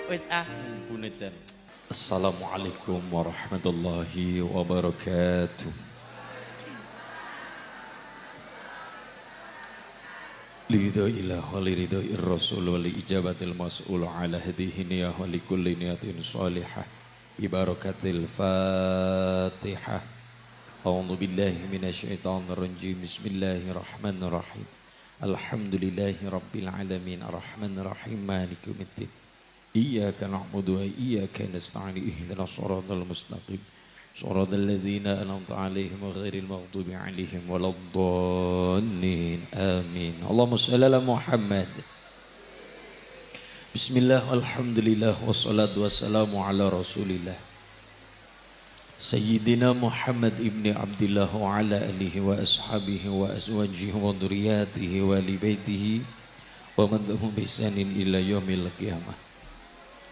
Wis mumpune jan. Assalamualaikum warahmatullahi wabarakatuh. Liridho ilah wa liridho ir-rasul wa li ijabatil mas'ul ala hadihi niyah wa li kulli niyatin salihah ibarakatil fatihah. A'udhu billahi minasyaitanir rajim. Bismillahirrahmanirrahim. Alhamdulillahi rabbil alamin arrahmanir rahim maliki yaumiddin. Iyyaka na'budu wa iyyaka nasta'in ihdinas siratal mustaqim siratal ladzina an'amta 'alaihim ghairil maghdubi 'alaihim waladdallin amin. Allahumma shalli ala Muhammad. Bismillah walhamdulillah wassalatu wassalamu ala Rasulillah Sayyidina Muhammad ibni Abdillah wa ala alihi wa ashabihi wa azwajihi wa dhurriyyatihi wa li baitihi wa man lahum bi ihsanin ila yaumil qiyamah.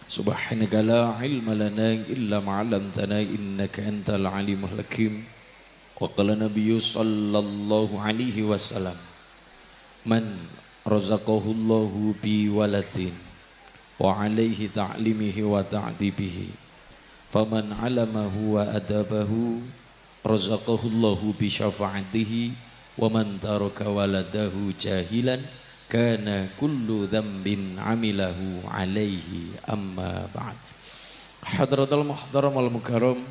Subhanaka la ilma lana illa ma 'allamtana innaka antal alimul hakim. Wa qala nabiyyu sallallahu alaihi wasallam man razaqahu Allahu bi waladin wa alaihi ta'limihi wa ta'dibihi faman 'alamahu wa adabahu razaqahu Allahu bi syafa'atihi wa man taraka waladahu jahilan kana kullu dzambin amilahu alaihi amma ba'd. Hadratul muhtaram wal mukarram,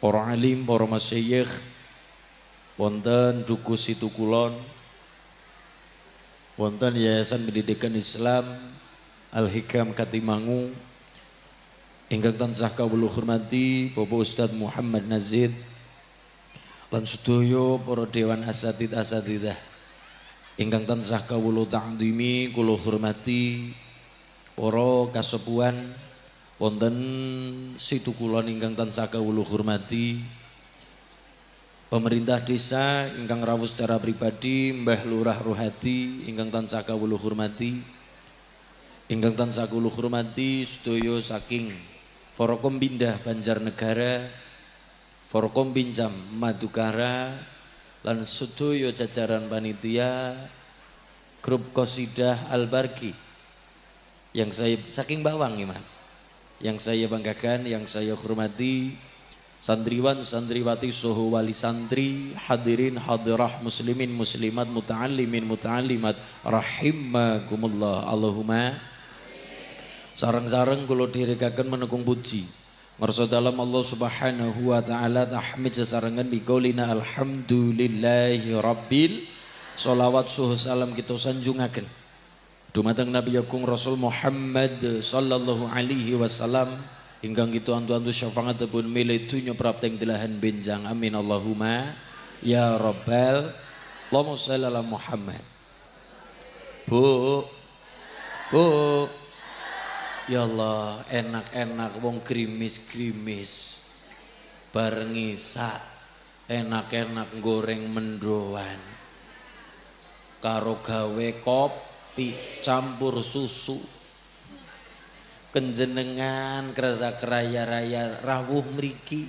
para alim, para masyayikh wonten Duku Situkulon, wonten Yayasan Pendidikan Islam Al-Hikam Katimangu ingkang tansah kawula hormati Bapak Ustadz Muhammad Nazid lan sedaya para dewan asatid-asatidah ingkang tansah kawula ta'dhimi kula hormati, para kasepuhan wonten Situkulon ingkang tansah kawula hormati, pemerintah desa ingkang rawuh secara pribadi, Mbah Lurah Rohadi ingkang tansah kawula hormati, ingkang tansah kula hormati sedaya saking Forkompindah Banjarnegara, Forkompinjam Madukara lan sedaya jajaran panitia grup Qasidah Al-Barki yang saya saking bawang nih Mas, yang saya banggakan, yang saya hormati, santriwan santriwati soho wali santri, hadirin hadirah muslimin muslimat muta'allimin muta'allimat rahimakumullah. Allahumma sareng-sareng kula direkaken menekung puji ngarsa dalam Allah Subhanahu wa taala tahmid sesarengan biqaulina alhamdulillahi rabbil sholawat suhu salam kita sanjungaken dumateng Nabi Agung Rasul Muhammad sallallahu alaihi wasallam ingkang kita antu-antu syafaatipun milih dunya prapteng delahan benjang amin Allahumma ya rabbal. Allahumma shalli ala Muhammad. Bu ya Allah, enak-enak wong grimis-grimis bareng isak, enak-enak goreng mendoan karo gawe kopi campur susu, kenjenengan kerasa keraya-raya rawuh mriki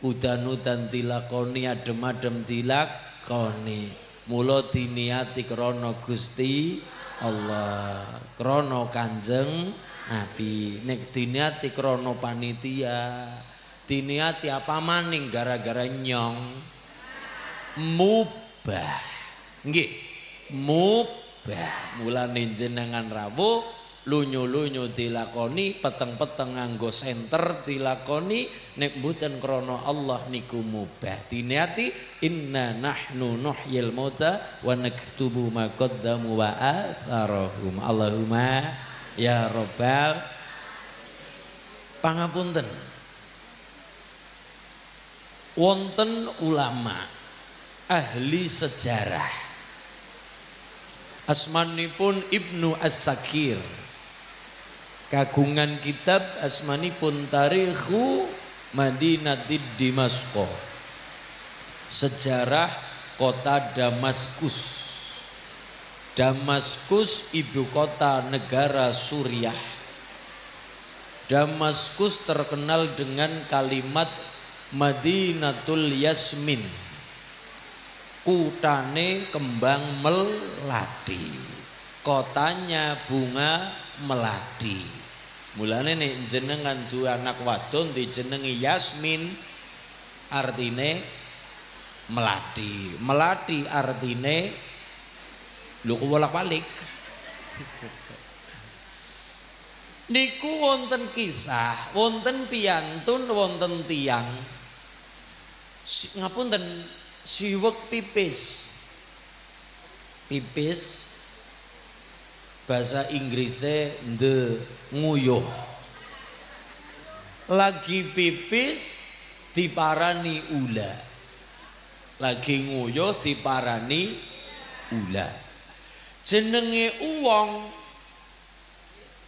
udan-udan dilakoni, adem-adem dilakoni, mula diniati krana Gusti Allah, krana Kanjeng Nabi. Nek diniati krana panitia, diniati apa maning gara-gara nyong mubah. Nggih, mubah. Mulane jenengan rawuh lunyu-lunyu dilakoni, peteng-peteng nganggo senter dilakoni, nek mboten krana Allah niku mubah. Diniati inna nahnu nuhyil mauta wa naktubu ma qaddamu wa atharahum. Allahumma ya rabbal. Pangapunten, wonten ulama ahli sejarah asmanipun Ibnu As-Sakir, kagungan kitab asmanipun Tarikhu Madinatid Dimasq, sejarah kota Damaskus. Damaskus ibu kota negara Suriah. Damaskus terkenal dengan kalimat Madinatul Yasmin, kutane kembang melati, kotanya bunga melati. Mulane nek jenengan duwe anak wadon dijenengi Yasmin artine melati. Melati artine lho bolak-balik. Niku wonten kisah, wonten piyantun, wonten tiyang. Ngapunten siwek pipis. Pipis bahasa Inggrisnya the nguyuh. Lagi pipis diparani ula. Lagi nguyuh diparani ula. Jenenge uwong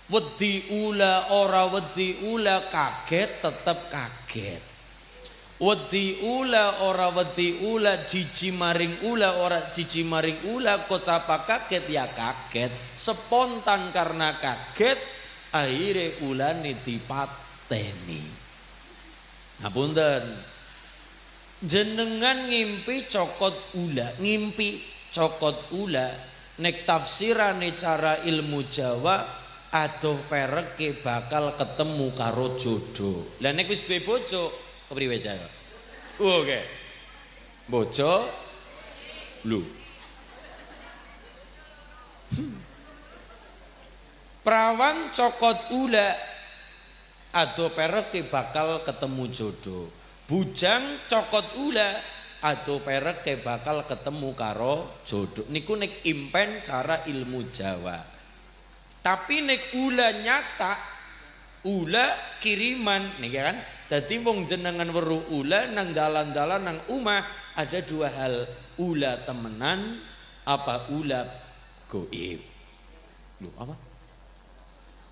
wedi ula ora wedi ula kaget tetep kaget. Wedi ula ora wedi ula jiji maring ula ora jiji maring ula kocapa kaget ya kaget. Spontan karena kaget akhirnya ulane dipateni. Ngapunten. Jenengan ngimpi cokot ula, ngimpi cokot ula nek tafsirane cara ilmu Jawa adoh pereke bakal ketemu karo jodoh. Lah nek wis duwe bojo kepriwe jare? Oke. Bojo lu. Prawan cokot ula adoh pereke bakal ketemu jodoh. Bujang cokot ula adoh pereke bakal ketemu karo jodoh. Niku nek impen cara ilmu Jawa. Tapi nek ula nyata, ula kiriman, nih kan? Dadi wong jenengan weruh ula nang dalan-dalan nang omah ada dua hal, ula temenan apa ula goib. Loh, apa?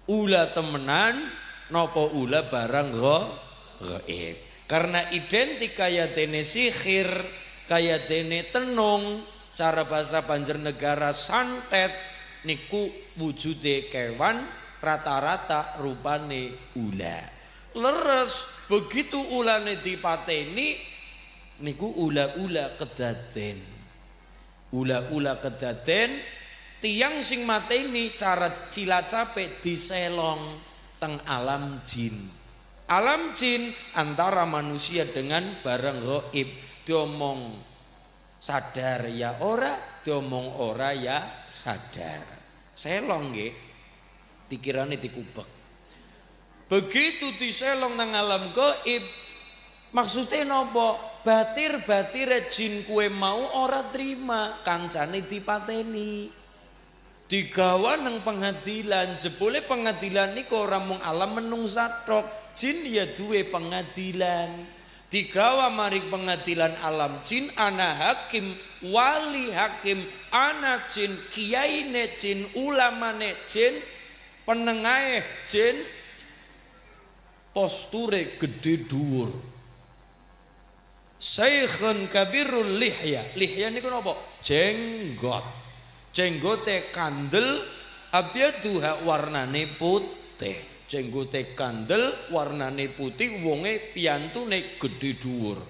Ula temenan nopo ula barang goib. Karena identik kaya dene sihir, kaya dene tenung, cara bahasa Banjarnegara santet niku wujude kewan rata-rata rupane ula. Leres begitu ulane dipateni niku ula-ula kedaden. Ula-ula kedaden tiang sing mateni cara cilacape diselong teng alam jin. Alam jin antara manusia dengan barang gaib. Diomong sadar ya ora, diomong ora ya sadar. Selong nggih. Pikirane dikubek. Begitu diselong nang alam gaib, maksudnya napa? Batir-batire jin kue mau ora terima, kancane dipateni. Digawa nang pengadilan, jebule pengadilan niku ora mung alam menungsa tok. Jin ya duwe pengadilan. Digawa mari pengadilan alam jin, ana hakim, wali hakim, ana jin, kiyaine jin, ulamane jin, penengahe jin, posture gede dhuwur. Syekhun kabirul lihya. Lihya niku napa? Jenggot. Jenggote kandel abyaduha warnane putih. Jenggote kandel warnane putih, wonge piyantune gede dhuwur.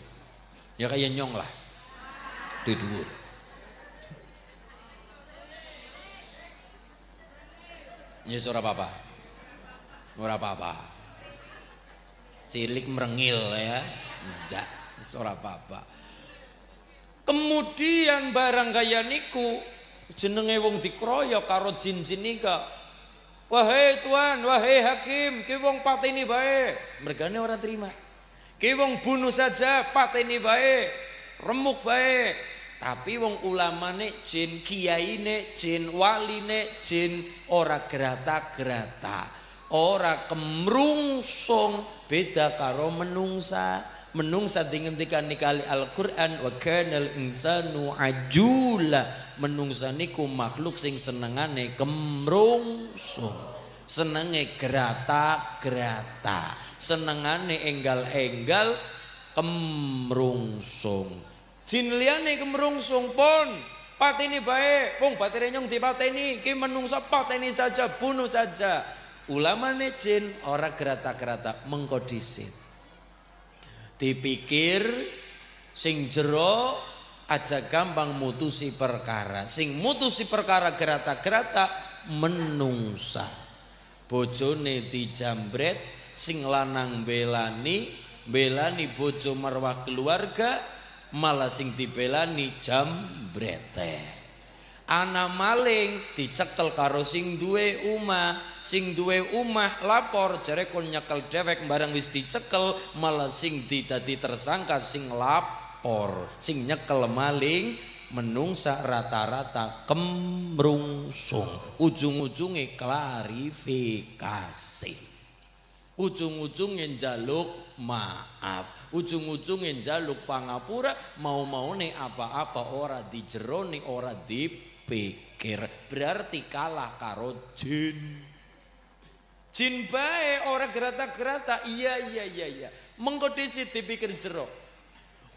Ya kaya nyong lah. Gede dhuwur. Ya ora apa-apa. Ora apa-apa. Cilik merengil ya. Zak, ora apa-apa. Kemudian barang kaya niku jenenge wong dikroyok karo jin-jin nika. Wahai tuan, wahai hakim, ki wong pateni bae. Mergane ora terima. Ki wong bunuh saja, pateni bae. Remuk bae. Tapi wong ulamane jin, kiyaine jin, waline jin ora gerata-gerata. Ora kemrungsung, beda karo menungsa. Menungsa dinghentikan kali Al-Qur'an wa kanal insanu ajula. Menungsa niku makhluk sing senengane kemrungsung, senenge gerata-gerata, senengane enggal-enggal kemrungsung. Jin liyane kemrungsung pun pateni bae, wong batire nyong dipateni, ki menungsa pateni saja, bunuh saja. Ulamane jin ora gerata-gerata, mengko dhisit. Dipikir sing jero aja gampang mutusi perkara. Sing mutusi perkara gerata-gerata menungsa. bojone dijambret, sing lanang belani bojo marwah keluarga, malah sing dibelani jambrete. Ana maling dicekel karo sing duwe omah lapor jare kon nyekel dhewek barang wis dicekel, malah sing dadi tersangka sing lapor, sing nyekel maling menungsa rata-rata kemrungsung. Ujung-ujunge klarifikasi, ujung-ujungnya njaluk maaf, ujung-ujungnya njaluk pangapura, mau-maune apa-apa ora dijeroni ora dipikir, berarti kalah karo jin. Jin bae ora gerata-gerata, iya mengko dhisik dipikir jero.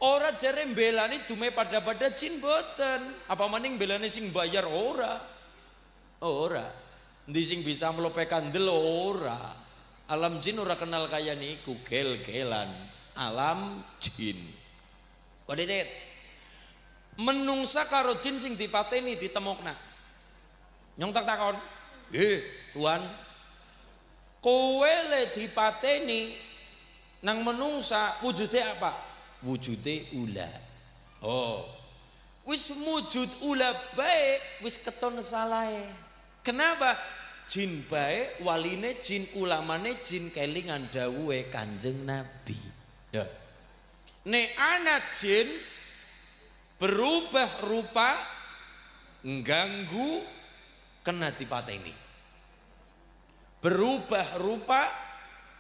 Ora jare mbelani dume pada jin boten, apa maning mbelani sing bayar ora. Ndi sing bisa mlope kandel ora. Alam jin ora kenal kaya niku, gel-gelan alam jin. Kodhe menungsa karo jin sing dipateni ditemokna. Nyong tak takon, nggih tuan, kowe le dipateni nang menungsa wujude apa? Wujude ula. Oh, wis wujud ula bae wis keton salahe. Kenapa? Jin bae waline jin, ulamane jin, kelingan dawuhe Kanjeng Nabi. Ya. Nek anak jin berubah rupa ngganggu kena dipateni. Berubah rupa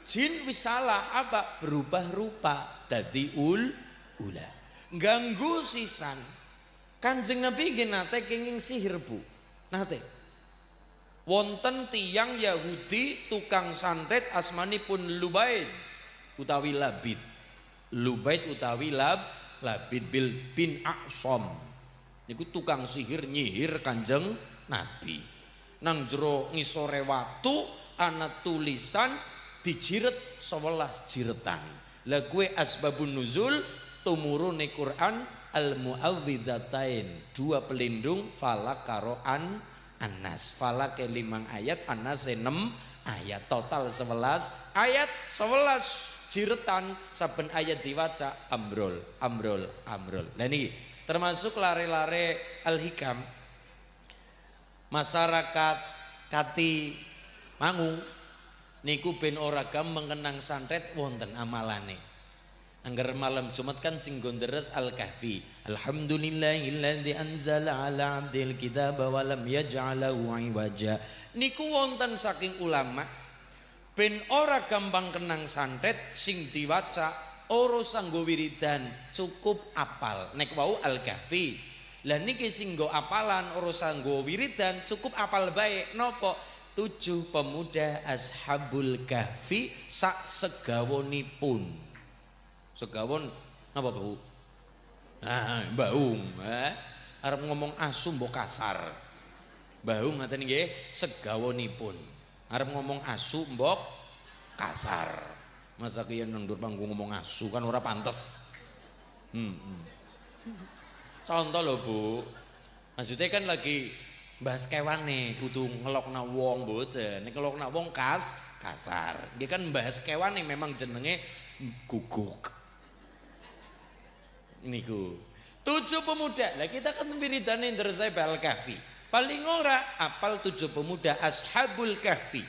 jin wis salah apa? Berubah rupa dadi ula. Ganggu sisan. Kanjeng Nabi nggih nate kenging sihir, Bu. Nate. Wonten tiyang Yahudi tukang santet asmanipun Lubaid utawi Labid. Lubaid utawi Labid bin A'som. Niku tukang sihir nyihir Kanjeng Nabi. Nang jero ngisore watu ana tulisan dijiret 11 jiretan. Lah kuwe asbabun nuzul tumurune Quran al-muawwidzatain, 2 pelindung falak karo Anas. Falak 5 ayat, Anas 6 ayat, total 11 ayat, 11 jiretan, saben ayat diwaca ambrol. Nah niki termasuk lare-lare al-hikam masyarakat Kati Mangu niku ben ora gampang mengenang santet wonten amalane. Angger malam Jumat kan sing gonderes Al-Kahfi. Alhamdulillahilladzi anzala ala 'abdil kitaba wa lam yaj'alahu 'iwaja. Niku wonten saking ulama ben ora gampang kenang santet sing diwaca ora sanggo wiridan, cukup apal. Nek wau Al-Kahfi. Lah niki sing nggo apalan ora sanggo wiridan, cukup apal bae. Napa? 7 pemuda Ashabul Kahfi sak segawonipun. Segawon napa Bu? Nah, baung, arep ngomong asu mbok kasar. Baung ngaten nggih, segawonipun. Arep ngomong asu mbok kasar. Masa kiyen nang ndur panggung ngomong asu kan ora pantes. Contoh lho Bu. Maksudnya kan lagi bahas kewane kudu ngelokna wong mboten. Nek ngelokna wong kasar. Dia kan bahas kewane memang jenenge guguk. Niku 7 pemuda. Lah kita kan wiridane ndresai Al-Kahfi. Paling ora apal 7 pemuda Ashabul Kahfi.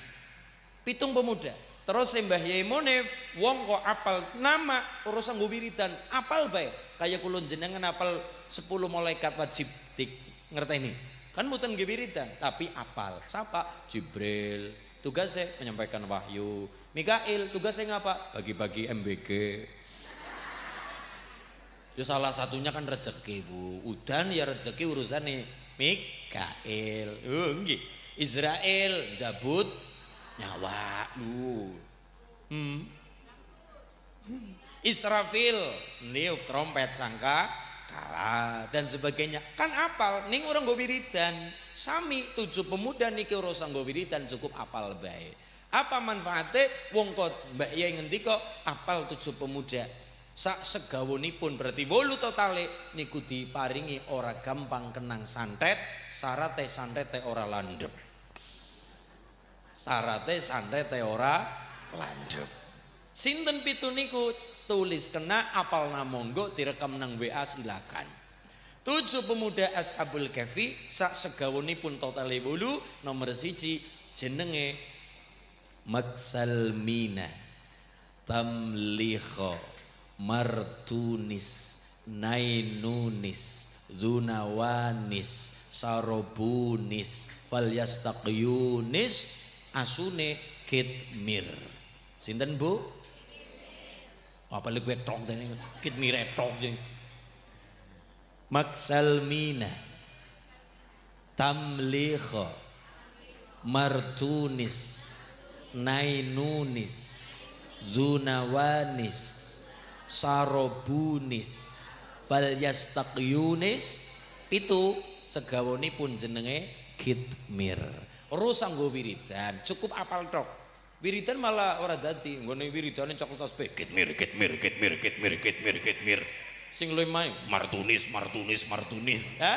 7 pemuda. Terus Mbah Yai Monif wong kok apal nama ora sanggo wiridan, apal bae. Kaya kula jenengan apal 10 malaikat wajib ngerteni. Kan mboten nggih wiridan, tapi apal. Sapa? Jibril, tugasnya menyampaikan wahyu. Mikail tugasnya ngapa? Bagi-bagi MBG. Ya salah satunya kan rezeki Bu. Udan ya rezeki urusannya Mikail. Oh nggih. Israel jabut nyawa lu. Israfil niup trompet sangka kalah dan sebagainya. Kan apal ning orang nggo wiridan. Sami 7 pemuda niki ora sanggo wiridan, cukup apal bae. Apa manfaatnya? Wong kok Mbak Yai ngendika apal 7 pemuda. Sak segawonipun berarti 8 totale niku diparingi ora gampang kenang santet, sarate santete ora landhep. Syarate santet ora landhep. Sinten pitu niku tulis kena apal namonggo direkam nang WA silakan. 7 pemuda Ashabul Kahfi sak segawonipun total 8 nomor 1 jenenge Maksalmina Tamlikha Martunis Nainunis Zunawanis Sarobunis Falyastaqyunis asune Kitmir. Sinten Bu? Apa lek tok tene Kitmir tok jeng. Maksalmina Tamlikha Martunis Nainunis Zunawanis Sarobunis Falyastaqyunis pitu segawonipun jenenge Kitmir. Ora sanggo wiridan, cukup apal tok. Wiridan malah ora dadi, nggone wiridane coklat tasbih Kitmir Kitmir Kitmir Kitmir Kitmir Kitmir. Sing luwih main Martunis Martunis Martunis. Ha?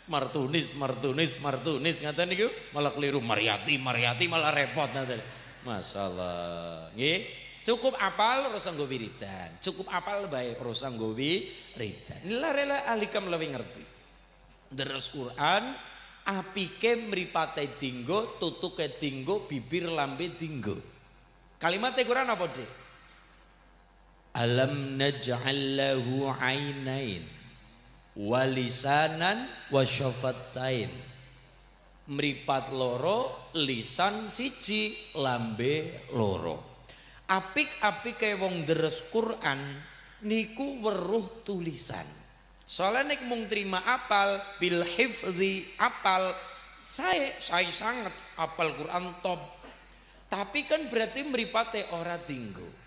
Martunis Martunis Martunis ngaten niku malah keliru Mariati Mariati malah repot ngaten. Masyaallah. Nggih. Cukup apal ora sanggo wiridan. Cukup apal bae ora sanggo wiridan. Inilah rela alikam luwih ngerti. Deres Quran apike mripate dinggo, tutuke dinggo, bibir lambe dinggo. Kalimat Quran apa, Dik? Alam naj'al lahu 'ainain wa lisanan wa syafatain. Mripat loro, lisan siji, lambe loro. Apik-apike wong deres Quran niku weruh tulisan. Soalnya nek mung terima apal bil hifdzi apal saya sangat apal Quran top. Tapi kan berarti mripate ora dinggo.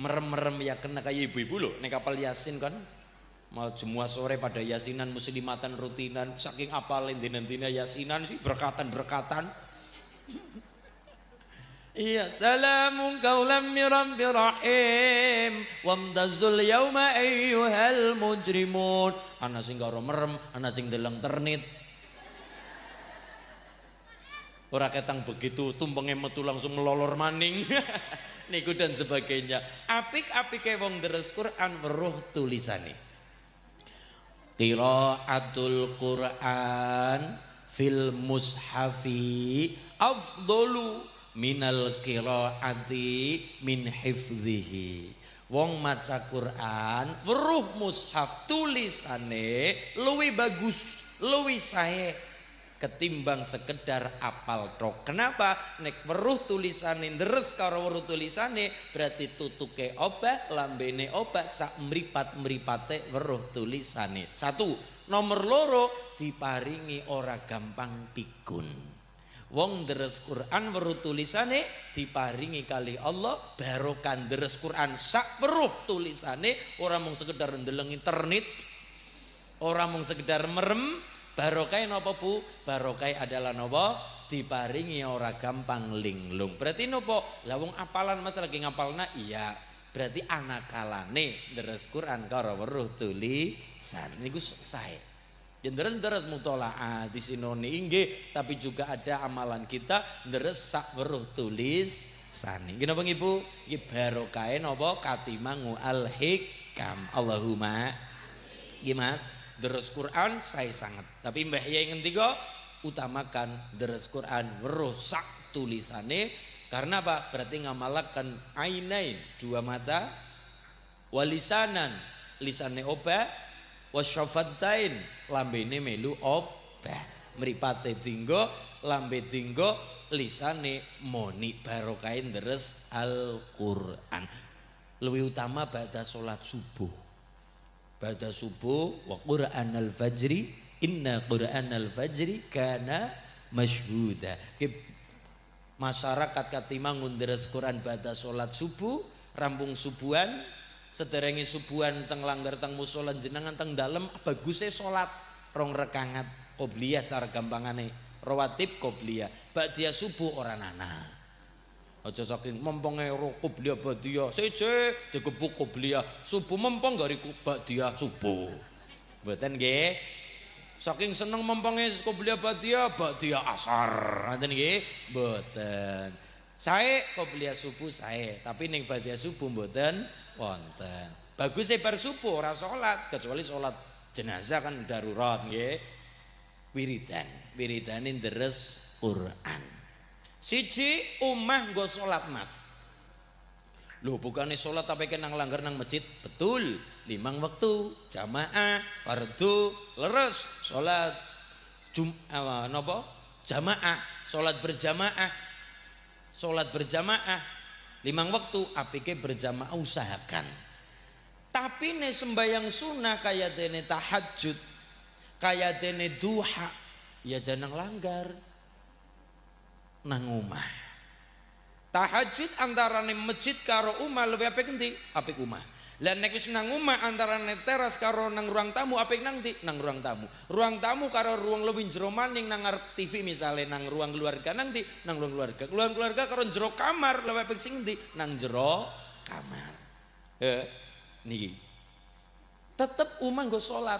Merem-merem ya kena kayak ibu-ibu loh nek apal Yasin kan mal semua sore pada yasinan muslimatan rutinan saking apal dina-dina yasinan sih berkatan iya salamun qaulam mir rabbir rahim wamtazul yauma ayyuhal mujrimun ana sing karo merem ana sing deleng ternit ora ketang begitu tumpenge metu langsung melolor maning niku dan sebagainya. Apik-apike wong deres Quran weruh tulisane. Qiraatul Quran fil mushafi afdalu minal qiraati min hifdhihi. Wong maca Quran weruh mushaf tulisane luwih bagus, luwih sae ketimbang sekedar apal tok. Kenapa? Nek weruh tulisane deres karo weruh tulisane berarti tutuke obah, lambene obah, sak mripat-mripate weruh tulisane. 1. Nomor loro diparingi ora gampang pikun. Wong deres Quran weruh tulisane diparingi kali Allah barokah deres Quran sak weruh tulisane ora mung sekedar ndelengi ternit, ora mung sekedar merem. Barokai nopo Bu? Barokai adalah nopo? Diparingi ora gampang linglung. Berarti nopo? Lah wong apalan Mas lagi ngapalna iya. Berarti anakalane deres Quran karo weruh tulisan. Niku sae. Yen deres mutolaah disinoni inggih, tapi juga ada amalan kita deres sak weruh tulisan. Nggih napa Ibu? Iki barokai nopo? Katimangu al hikam. Allahumma. Nggih Mas. Deres Quran saya sangat, tapi Mbah Yai ngendika utamakan deres Quran weruh sak tulisane karena apa? Berarti ngamalakan ainain dua mata, walisanan lisane obah, wasyafatain lambene melu obah, mripate dinggo, lambe dinggo, lisane moni barokain deres Al-Qur'an. Luwih utama pada salat subuh. Pada subuh wa Qur'anal fajri inna Qur'anal fajri kana masyhuda. Masyarakat katimang deres Quran pada salat subuh rampung subuhan sederenge subuhan teng langgar teng musala jenengan teng dalem baguse salat rong rekangat qobliyah cara gampangane rawatib qobliyah ba'diyah subuh ora nana. Aja saking mempenge qobliyah ba'diyah seje digebuk qobliyah subuh mempeng gari ba'diyah subuh. Mboten nggih. Saking seneng mempenge qobliyah ba'diyah asar. Ngoten nggih? Mboten. Sae qobliyah subuh sae, tapi ning ba'diyah subuh mboten wonten. Bagus bar subuh ora salat, kecuali salat jenazah kan darurat nggih. Wiridane deres Quran. Siji omah nggo salat Mas. Loh bukannya sholat tapi nang langgar nang masjid? Betul, 5 waktu jamaah fardu leres sholat jamaah sholat berjamaah 5 waktu apike berjamaah usahakan. Tapi nih sembayang sunnah kayak dene tahajud kayak dene duha ya jangan langgar nang omah. Tahajud antarane masjid karo omah luwih apik endi? Apik omah. Lah nek wis nang omah antarane teras karo nang ruang tamu apik nang ndi? Nang ruang tamu. Ruang tamu karo ruang luwih jero maning nang ngarep TV misale nang ruang keluarga nang ndi? Nang ruang keluarga. Ruang keluarga karo jero kamar luwih apik sing ndi? Nang jero kamar. Niki. Tetep omah nggo salat.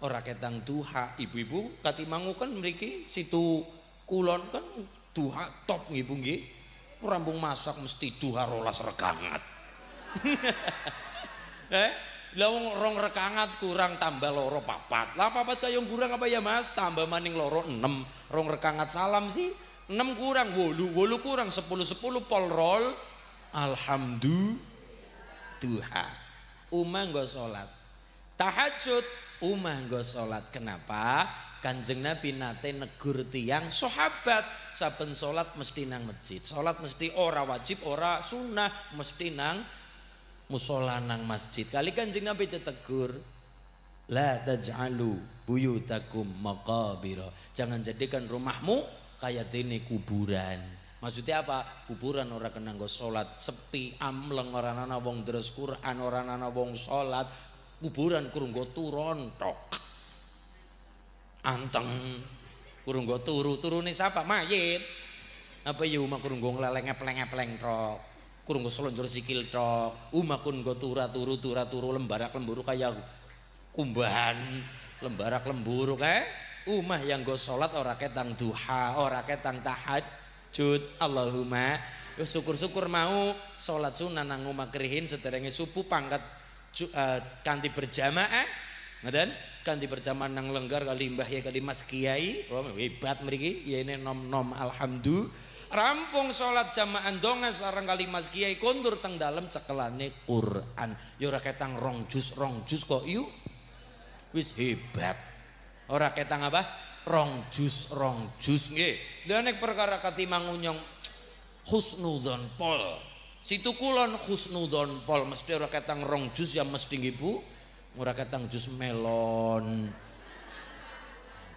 Ora ketang duha. Ibu-ibu katimangu kan mriki situ kulon kan duha top nggih Bu nggih. Rampung masak mesti duha 12 rekangat. Lah wong 2 rekangat kurang tambah loro 4. Lah 4 kaya kurang apa ya Mas? Tambah maning loro 6. 2 rekangat salam sih 6 kurang 8 kurang 10 pol roll. Alhamdulillah duha. Umah nggo salat. Tahajud umah nggo salat. Kenapa? Kanjeng Nabi nate negur tiyang sahabat saben salat mesti nang masjid. Salat mesti ora wajib, ora sunnah, mesti nang musala nang masjid. Kali Kanjeng Nabi ditegur, la taj'alu buyutakum maqabira. Jangan jadikan rumahmu kayak dene kuburan. Maksudnya apa? Kuburan ora kena nggo salat, sepi, amleng, ora ana wong deres Quran, ora ana wong salat. Kuburan kurung nggo turon tok. Anteng kurung nggo turune sapa mayit apa ya umah kurung nggo ngleleng-epleng tok kurung nggo selonjor sikil tok umah kun nggo turu lembarak lemburu kaya kumbahan lembarak lemburu kae umah yang nggo salat ora ketang duha ora ketang tahajud. Allahumma ya syukur-syukur mau salat sunah nang omah krihin sederenge subuh pangkat kanthi berjamaah ngaten kanthi berjamaah nang lenggar kali mbah ya kali Mas Kiai hebat mriki yene nom-nom alhamdulillah rampung salat jamaah donga sareng kali Mas Kiai kondur teng dalem cekelane Quran ya ora ketang 2 juz kok yuk wis hebat ora ketang apa 2 juz nggih. Lha nek perkara katimangunyong husnudzon pol situ kulon husnudzon pol mesti ora ketang 2 juz ya mesti nggih Bu. Ora ketang jus melon,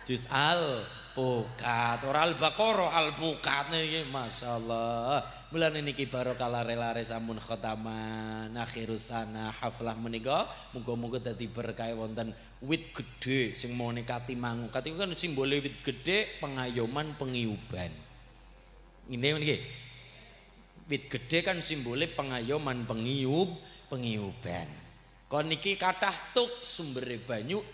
jus alpukat, ora albaqarah alpukat niki masyaallah. Mulane niki barokah lare-lare sampun khotaman akhirus sana haflah menika muga-muga dadi berkah wonten wit gedhe sing mone katimangu. Katimangu kan simbole wit gedhe pengayoman pengiuban. Ngene niki. Wit gedhe kan simbole pengayoman pengiuban. Kon niki kathah tuk sumbere banyu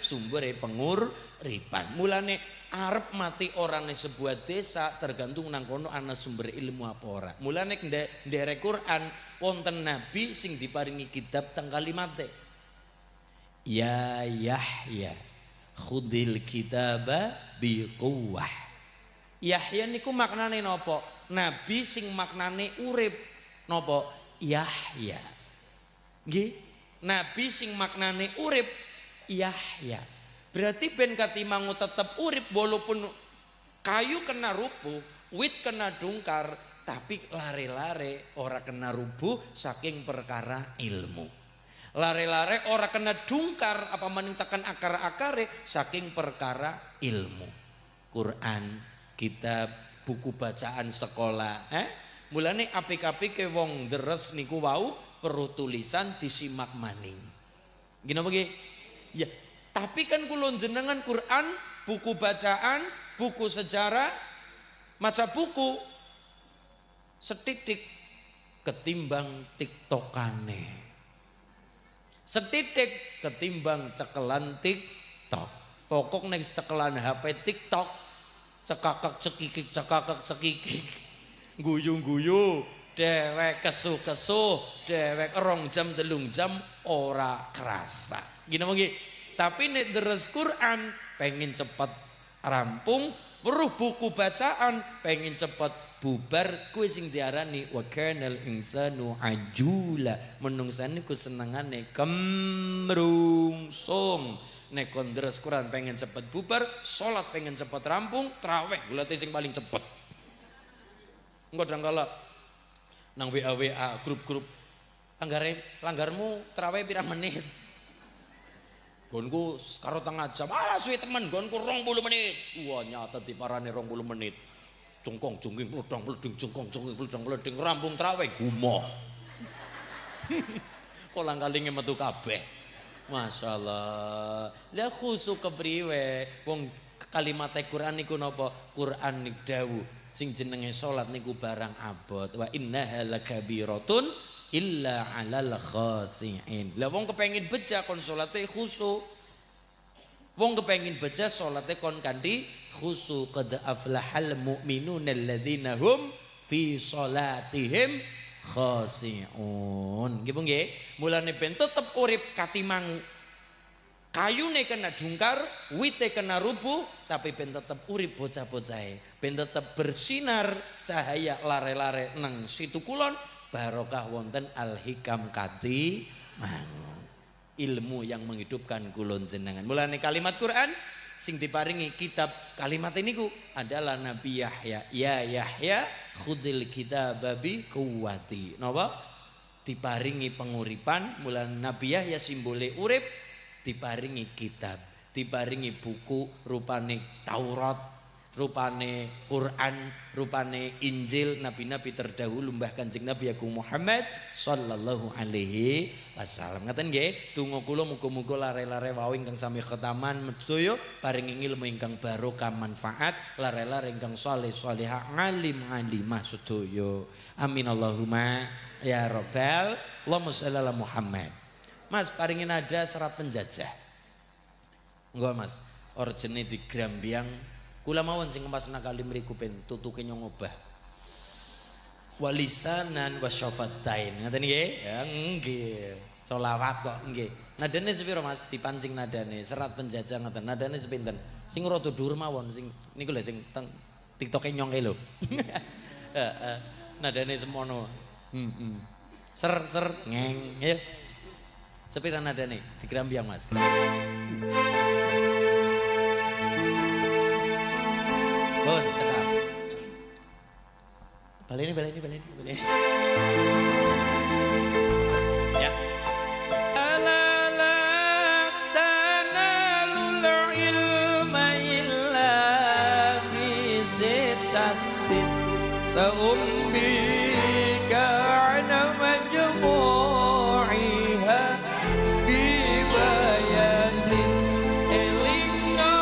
sumbere penguripan. Mulane arep mati orang ning sebuah desa tergantung nang kono ana sumber ilmu apa ora. Mulane nderek Quran wonten nabi sing diparingi kitab teng kalimate. Ya Yahya khudil kitaba biquwah. Yahya niku maknane napa? Nabi sing maknane urip napa? Yahya. Nggih. Nabi sing maknane urip Yahya. Berarti ben katimangu tetep urip walaupun kayu kena rubuh, wit kena dungkar, tapi lare-lare ora kena rubuh saking perkara ilmu. Lare-lare ora kena dungkar apa maning tekan akar-akare saking perkara ilmu. Quran, kitab, buku bacaan sekolah, mulane apik-apike wong deres niku wau perlu tulisan disimak maning. Gini apa nggih? Ya, tapi kan kula jenengan Quran, buku bacaan, buku sejarah, maca buku setitik ketimbang tiktokane. Setitik ketimbang cekelan TikTok. Pokok nek cekelan HP TikTok, cekakak cekikik, guyu-guyu, dewek kesuh-kesuh, dewek 2 jam 3 jam ora kerasa. Gini monggi. Tapi nek deres Quran pengen cepet rampung, weruh buku bacaan pengen cepet bubar, kuwi sing diarani wa kanal insanu ajula. Menungsane ku senengane kemrungsung. Nek kon deres Quran pengen cepet bubar, salat pengen cepet rampung, traweh gulate sing paling cepet. Engko dangkala nang WA grup-grup langgarmu traweh pirang menit? Gonku karo tengah jam. Alah suwe temen gonku 20 menit. Wah nyata diparani 20 menit. Cungkong cungking pludang pluding cungkong cungking pludang pluding rampung traweh gumoh. Kolang kalinge metu kabeh. Masyaallah. Lah khusuk kepriwe? Wong kalimat Quran niku napa? Quran niku dawuh sing jenenge salat niku barang abot. Wa innaha lakabiratun illa 'alal khasiin. Lah wong kepengin beja kon salate khusuk. Wong kepengin beja salate kon kanthi khusuk. Qad aflahal mu'minuna alladzina hum fi salatihim khasiun. Nggih Bu nggih. Mulane ben tetep urip katimangu. Kayune kena dungkar, wite kena rubuh, tapi ben tetep urip bocah-bocahe. Ben tetep bersinar cahaya lare-lare nang situ kulon, barokah wonten al-hikam kati mangun. Ilmu yang menghidupkan kulon jenengan. Mulane kalimat Quran sing diparingi kitab kalimat ini ku adalah Nabi Yahya. Ya Yahya khudil kitab bi quwwati. Napa? Diparingi penguripan, mulan Nabi Yahya simbole urip, diparingi kitab, diparingi buku rupane Taurat, rupane Quran, rupane Injil, nabi-nabi terdahulu mbah Kanjeng Nabi Agung Muhammad sallallahu alaihi wasallam. Ngaten nggih, donga kula muga-muga lare-lare wau ingkang sami khataman sedaya paringi ilmu ingkang barokah manfaat, lare-lare ingkang saleh salehah, alim alimah sedaya. Amin Allahumma ya rabbal Allahumma shalli ala Muhammad. Mas paringin ada serat penjajah. Enggak Mas, orjene di Grambiang kula mawon sing pas nakali mriku ben tutuke nyong obah. Walisanan wasyafatain. Ngaten nggih? Ya nggih. Selawat kok nggih. Nadane sepiro Mas dipancing nadane serat penjajah ngoten. Nadane sepinten? Sing rada dhuwur mawon sing niku lho sing teng TikToke nyong e lho. Heeh. Nadane semono. Ser ngeng ya. Sepira nadane di Grambiang Mas. Bon, cekap. Baleni. Ya. Ala la tanalul ilma illa bi sittatin sa'umbika ana majmu'iha bi bayanin elinga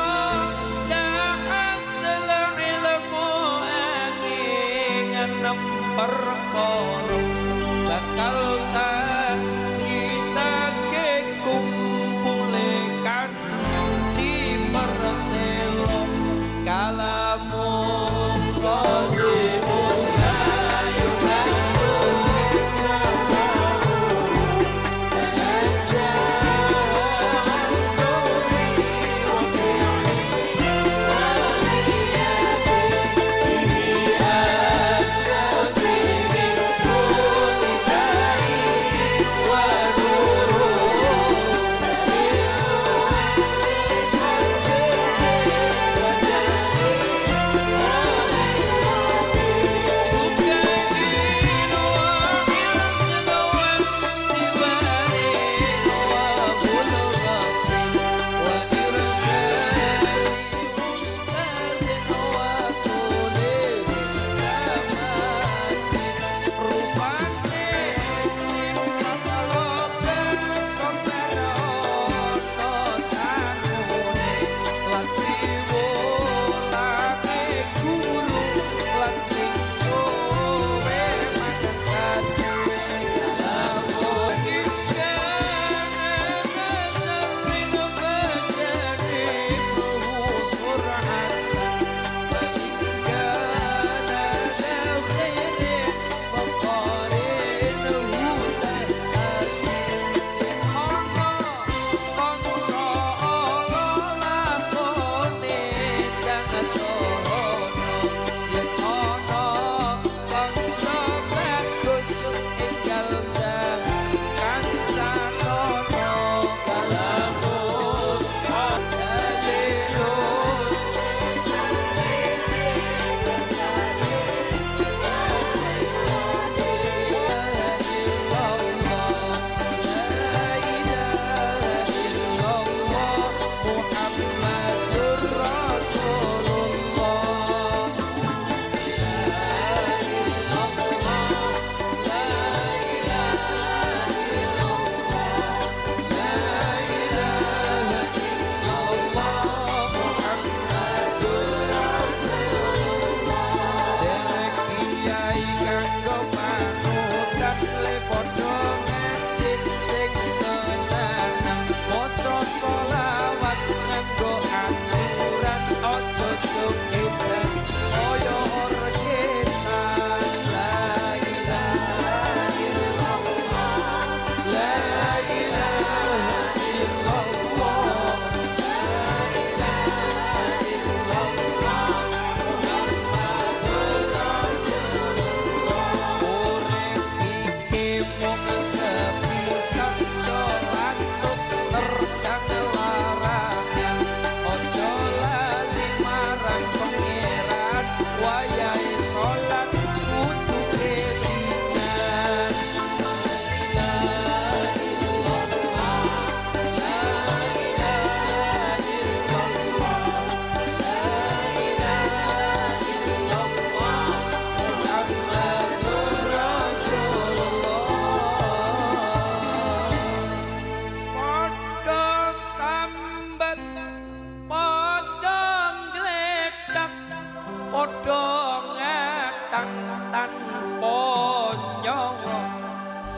da'asal ilmu angin perkara bakal tak citake kumpulekan di pertelo kalamu qadimun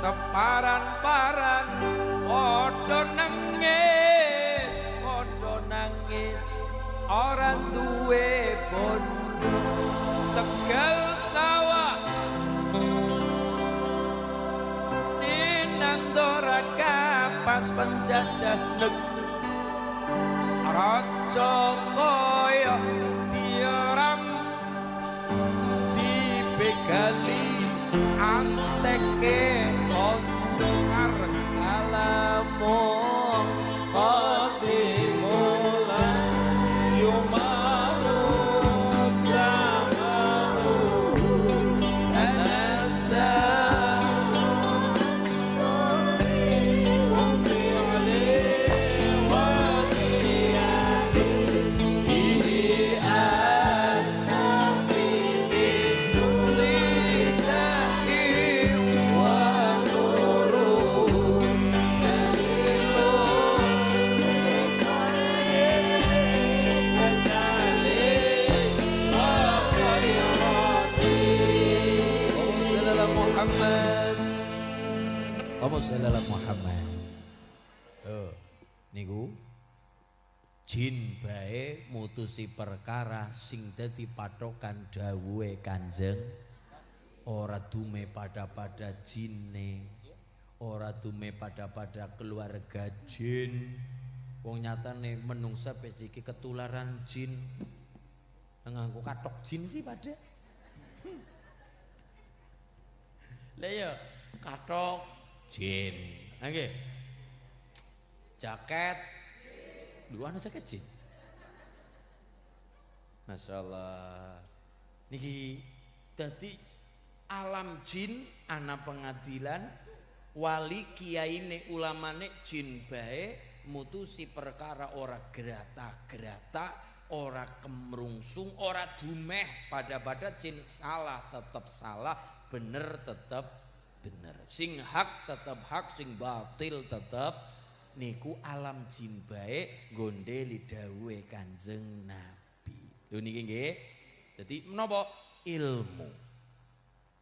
separan-paran padha nangis ora duwe bondo Tegal sawah tinandora kapas penjajah raja kaya tiram dibegali anteke kondo sareng kalamun qadimula yumaru samaru tanazza Muhammad Muhammad. Niku jin bae mutusi perkara sing dadi patokan dawuhe Kanjeng ora dume pada jinne, ora dume pada keluarga jin. Wong nyatane menungsa iki ketularan jin. Nganggo katok jin sih pada. Lah ya katok jin, nggih. Jaket, dua anak jaket jin. Masya Allah. Niki dadi alam jin, ana pengadilan, wali kiyaine ulamane jin bae mutusi perkara ora gerata-gerata, ora kemrungsung, ora dumeh pada jin salah tetap salah, bener tetap bener, sing hak tetap hak, sing batil tetap niku alam jin bae gondeli dawuhe Kanjeng Nabi. Lho niki nggih. Dadi menapa ilmu.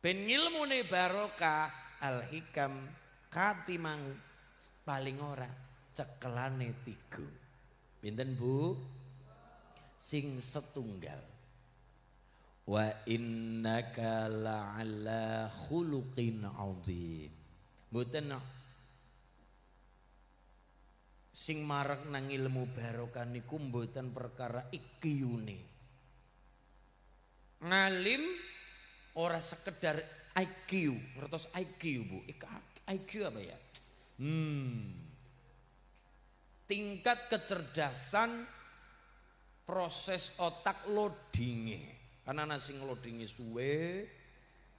Ben ilmune barokah al-hikam katimang paling ora cekelane 3. Pinten Bu? Sing setunggal. Wa innaka la'ala khuluqin 'adzim. Mboten sing marek nang ilmu barokah niku mboten perkara IQ-ne. Ngalim ora sekedar IQ, ngertos IQ Bu. IQ apa ya? Tingkat kecerdasan proses otak loadingnya. Karena ana sing loadinge suwe,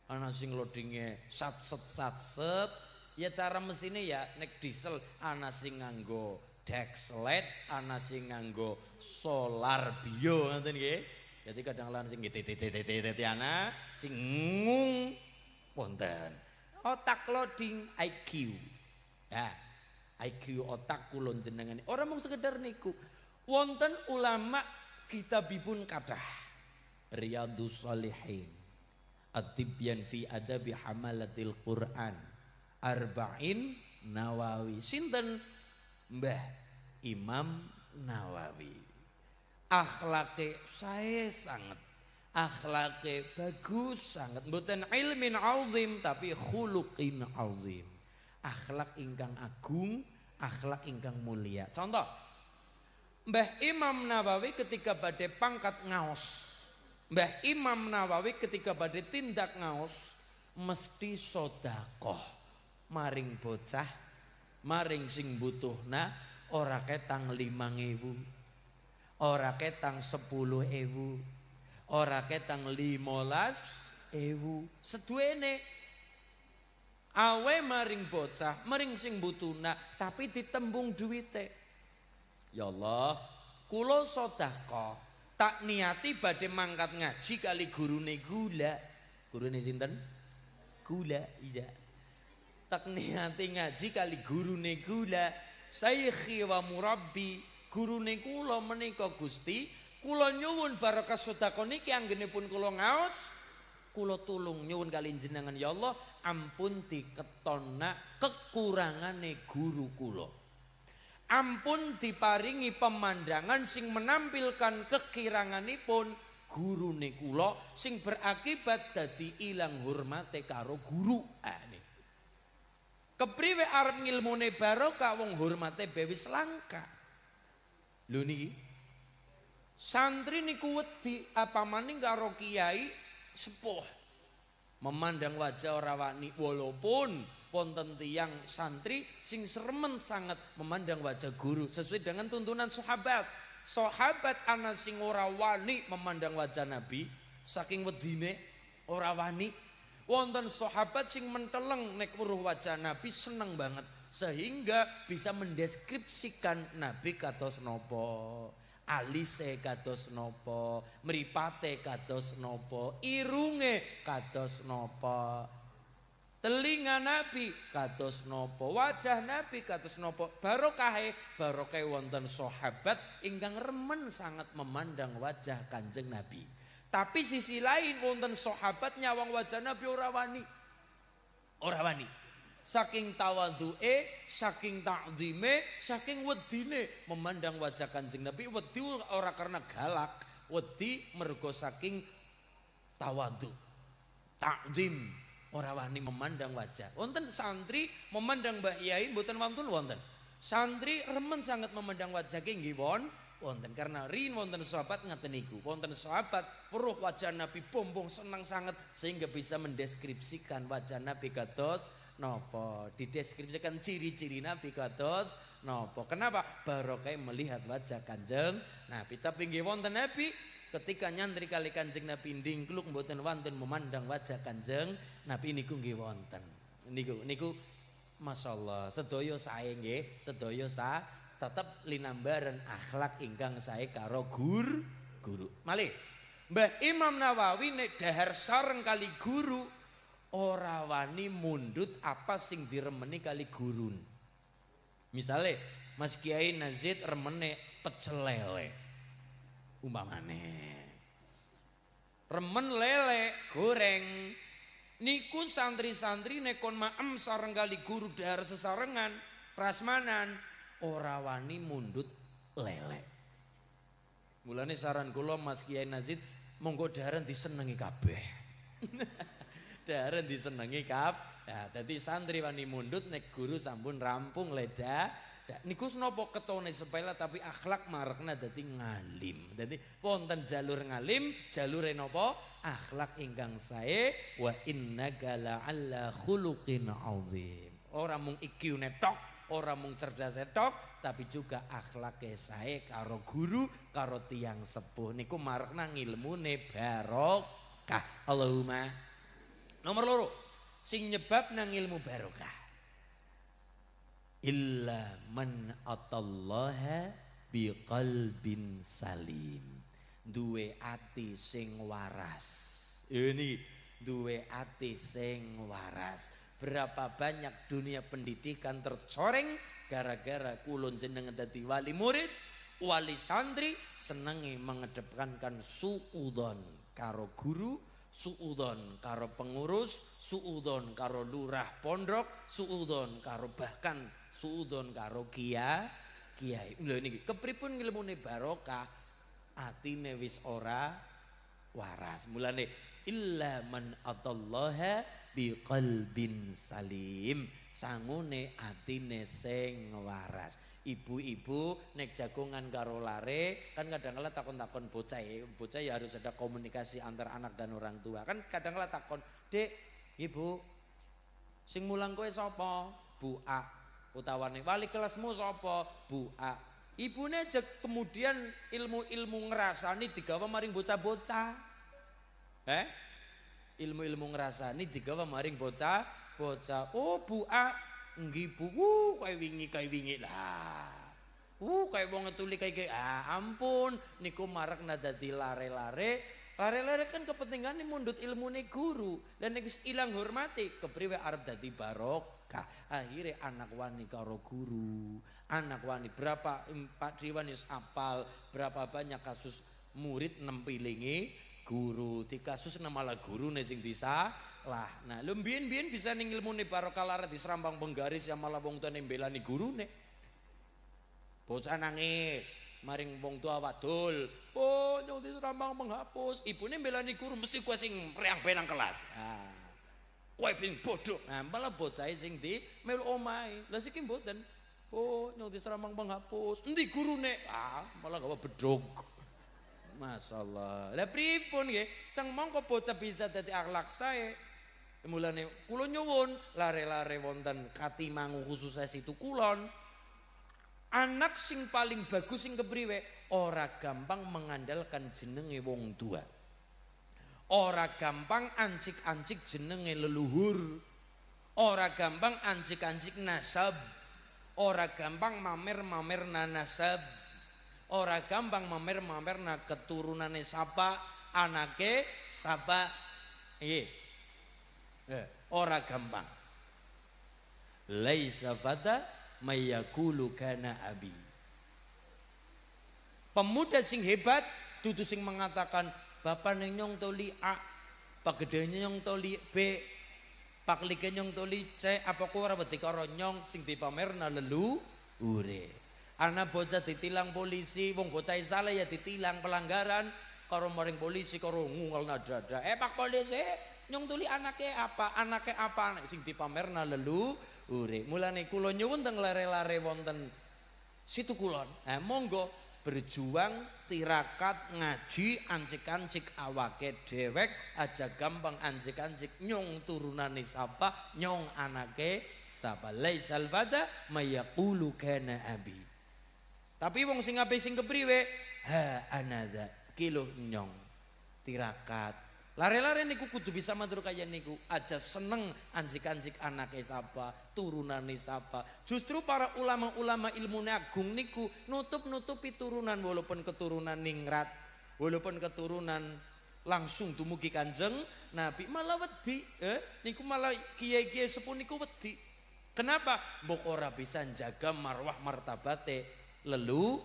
ana sing loadinge satset, ya cara mesinnya ya nek diesel, ana sing nganggo dexlet, ana sing nganggo solar bio ngoten nggih. Jadi kadang lan sing ana sing ngung wonten. Otak loading IQ. Ya, IQ otak kula jenengan. Ora mung sekedar niku. Wonten ulama kitabipun kathah. Riyadhus Shalihin, At-Tibyan fi Adabi Hamalatil Quran, Arba'in Nawawi. Sinten? Mbah Imam Nawawi. Akhlake sae sangat, akhlake bagus sangat. Mboten ilmin azim tapi khuluqin azim. Akhlak ingkang agung, akhlak ingkang mulia. Contoh, Mbah Imam Nawawi ketika badhe pangkat ngaos, Mbah Imam Nawawi ketika badhe tindak ngaos mesti sedekah maring bocah, maring sing butuhna, ora ketang 5.000, ora ketang 10.000, ora ketang 15.000, seduwene awe maring bocah, maring sing butuhna, tapi ditembung duwite. Ya Allah, kula sedekah tak niati badhe mangkat ngaji kali gurune gula. Gurune sinten? Gula, iya. Tak niati ngaji kali gurune gula. Sayyikhi wa murabbi, gurune kula menika Gusti, kula nyuwun barokah sedekah niki anggenipun kula ngaos kula tulung nyuwun kali jenengan ya Allah ampun diketona kekurangane guru kula. Ampun diparingi pemandangan sing menampilkan kekiranganipun gurune kula sing berakibat dadi ilang hormate karo guru. Kepriwe arep ngilmune barokah wong hormate bewis langka. Lho niki santri niku wedi apa maning karo kiai sepuh. Memandang wajah ora wani walaupun wonten tiyang santri sing seremen sangat memandang wajah guru sesuai dengan tuntunan sahabat. Sahabat ana sing ora wani memandang wajah Nabi saking wedine ora wani. Wonten sahabat sing menteleng nek weruh wajah Nabi seneng banget sehingga bisa mendeskripsikan Nabi kados napa. Alise kados nopo, mripate kados nopo, irunge kados nopo, telinga Nabi kados nopo, wajah Nabi kados nopo. Barokah wonten sahabat ingkang remen sangat memandang wajah Kanjeng Nabi. Tapi sisi lain wonten sahabat nyawang wajah Nabi ora wani. Saking tawadhu'e, saking ta'zime, saking wedine memandang wajah Kanjeng Nabi. Wedi ora karena galak, wedi mergo saking tawadhu, ta'zim, ora wani memandang wajah. Wonten santri memandang Mbah Yai mboten wonten wonten. Santri remen sangat memandang wajah nggih wonten karena rin wonten sahabat ngaten niku. Wonten sahabat weruh wajah Nabi bombong senang sangat sehingga bisa mendeskripsikan wajah Nabi kados nopo, dideskripsikan ciri-ciri Nabi kados nopo. Kenapa? Barokah melihat wajah Kanjeng Nabi. Tapi nggih wonten Nabi ketika nyantri kali Kanjeng Nabi ndingkluk mboten wonten memandang wajah Kanjeng Nabi niku nggih wonten. Niku masyaallah sedaya sae nggih, sedaya tetap linambaran akhlak ingkang sae karo guru. Malih Mbah Imam Nawawi nek dahar sareng kali guru ora wani mundut apa sing diremeni kali gurun. Misale Mas Kiai Nazid remene pecel lele. Umpamane. Remen lele goreng. Niku santri-santri nekon maem sareng kali guru dahar sesarengan prasmanan ora wani mundut lele. Mulane saran kula Mas Kiai Nazid monggo daharan disenengi kabeh. Daharan disenengi nah, dadi santri wani mundut nek guru sampun rampung leda. Niku napa ketone sepele tapi akhlak marekna dadi ngalim. Dadi wonten jalur ngalim, jalure napa? Akhlak ingkang sae wa innaka la'alla khuluqin azim. Ora mung IQ tok, ora mung cerdas tok, tapi juga akhlake sae karo guru, karo tiyang sepuh. Niku marekna ngilmune barokah. Allahumma. Nomor loro sing nyebab nang ilmu barokah illa man atallaha biqalbin salim, duwe ati sing waras. Ini duwe ati sing waras. Berapa banyak dunia pendidikan tercoreng gara-gara kulon jenengan dadi wali murid, wali santri senengi mengedepankan suudon karo guru, suudon karo pengurus, suudon karo lurah pondok, suudon karo bahkan suudon karo kiai. Lho niki kepripun ngilmune barokah atine wis ora waras. Mulane illa man atallaha biqalbin salim, sangune atine sing waras. Ibu-ibu nek jagongan karo lare kan kadang-kala takon-takon bocah ya harus ada komunikasi antar anak dan orang tua. Kan kadang-kala takon, "Dek, Ibu, sing mulang kowe sapa?" Bu A. Utawane wali kelasmu sapa? Bu A. Ibune aja kemudian ilmu-ilmu ngrasani digawa maring bocah-bocah. Ilmu-ilmu ngrasani digawa maring bocah-bocah. Oh, Bu A, nggih Bu, kae wingi lah. Kae wong ngetuli kae ampun niku marakna dadi lare-lare. Lare-lare kan kepentingane mundut ilmune guru. Dan nek ilang hormati kepriwe arep dadi barokah. Akhirnya anak wani karo guru. Anak wani berapa Pak Triwan wis apal berapa banyak kasus murid nempilingi guru dikasus malah gurune sing disalah. Nah lho mbiyen bisa ning ilmune barokah larat disrambang penggaris ya malah wong tuane mbelani gurune. Bocah nangis maring wong tua wadul, oh nyong disrambang penghapus, ibune mbelani guru mesti kowe sing reang benang kelas. Kowe ping bodoh. Nah, malah bocah sing di melu omahe. Lah siki mboten. Oh, nyong disrambang penghapus. Endi gurune? Malah gawa bedog. Masyaallah. Lah pripun nggih? Sang mongko bocah bisa dadi akhlak sae. Mulane kula nyuwun lare-lare wonten katimangu khususnya situ kulon. Anak sing paling bagus sing kepriwe? Ora gampang mengandalkan jenenge wong tua. Ora gampang ancik-ancik jenenge leluhur. Ora gampang ancik-ancik nasab. Ora gampang mamer-mamer nasab. Ora gampang mamer-mamer na keturunane sapa, anake sapa. Ora gampang. Laisa fata mayakulu kana abi. Pemuda sing hebat dudu sing mengatakan bapak nyong toli A, pak gedenya nyong toli B, pak like nyong toli C, apa ku ora wedi karo nyong sing dipamerna leluhure. Ana bocah ditilang polisi, wong bocah salah ya ditilang pelanggaran karo maring polisi karo ngungelna dada. Pak polisi, nyong toli anake apa? Anake apa? Sing dipamerna leluhure. Mulane kula nyuwun teng lare-lare wonten situ kulon. Monggo berjuang tirakat ngaji ancik-ancik awake dewek aja gampang ancik-ancik nyong turunane sapa nyong anake sapa laisal fata mayaqulu kana abi. Tapi wong sing ape sing kepriwe anada kilo nyong tirakat lare-lare niku kudu bisa matur kaya niku aja seneng anjik-anjik anake sapa turunane sapa. Justru para ulama-ulama ilmu agung niku nutup-nutupi turunan walaupun keturunan ningrat, walaupun keturunan langsung dumugi Kanjeng Nabi malah wedi niku malah kiai-kiai sepuh niku wedi. Kenapa? Mbok ora bisa jaga marwah martabate lelu.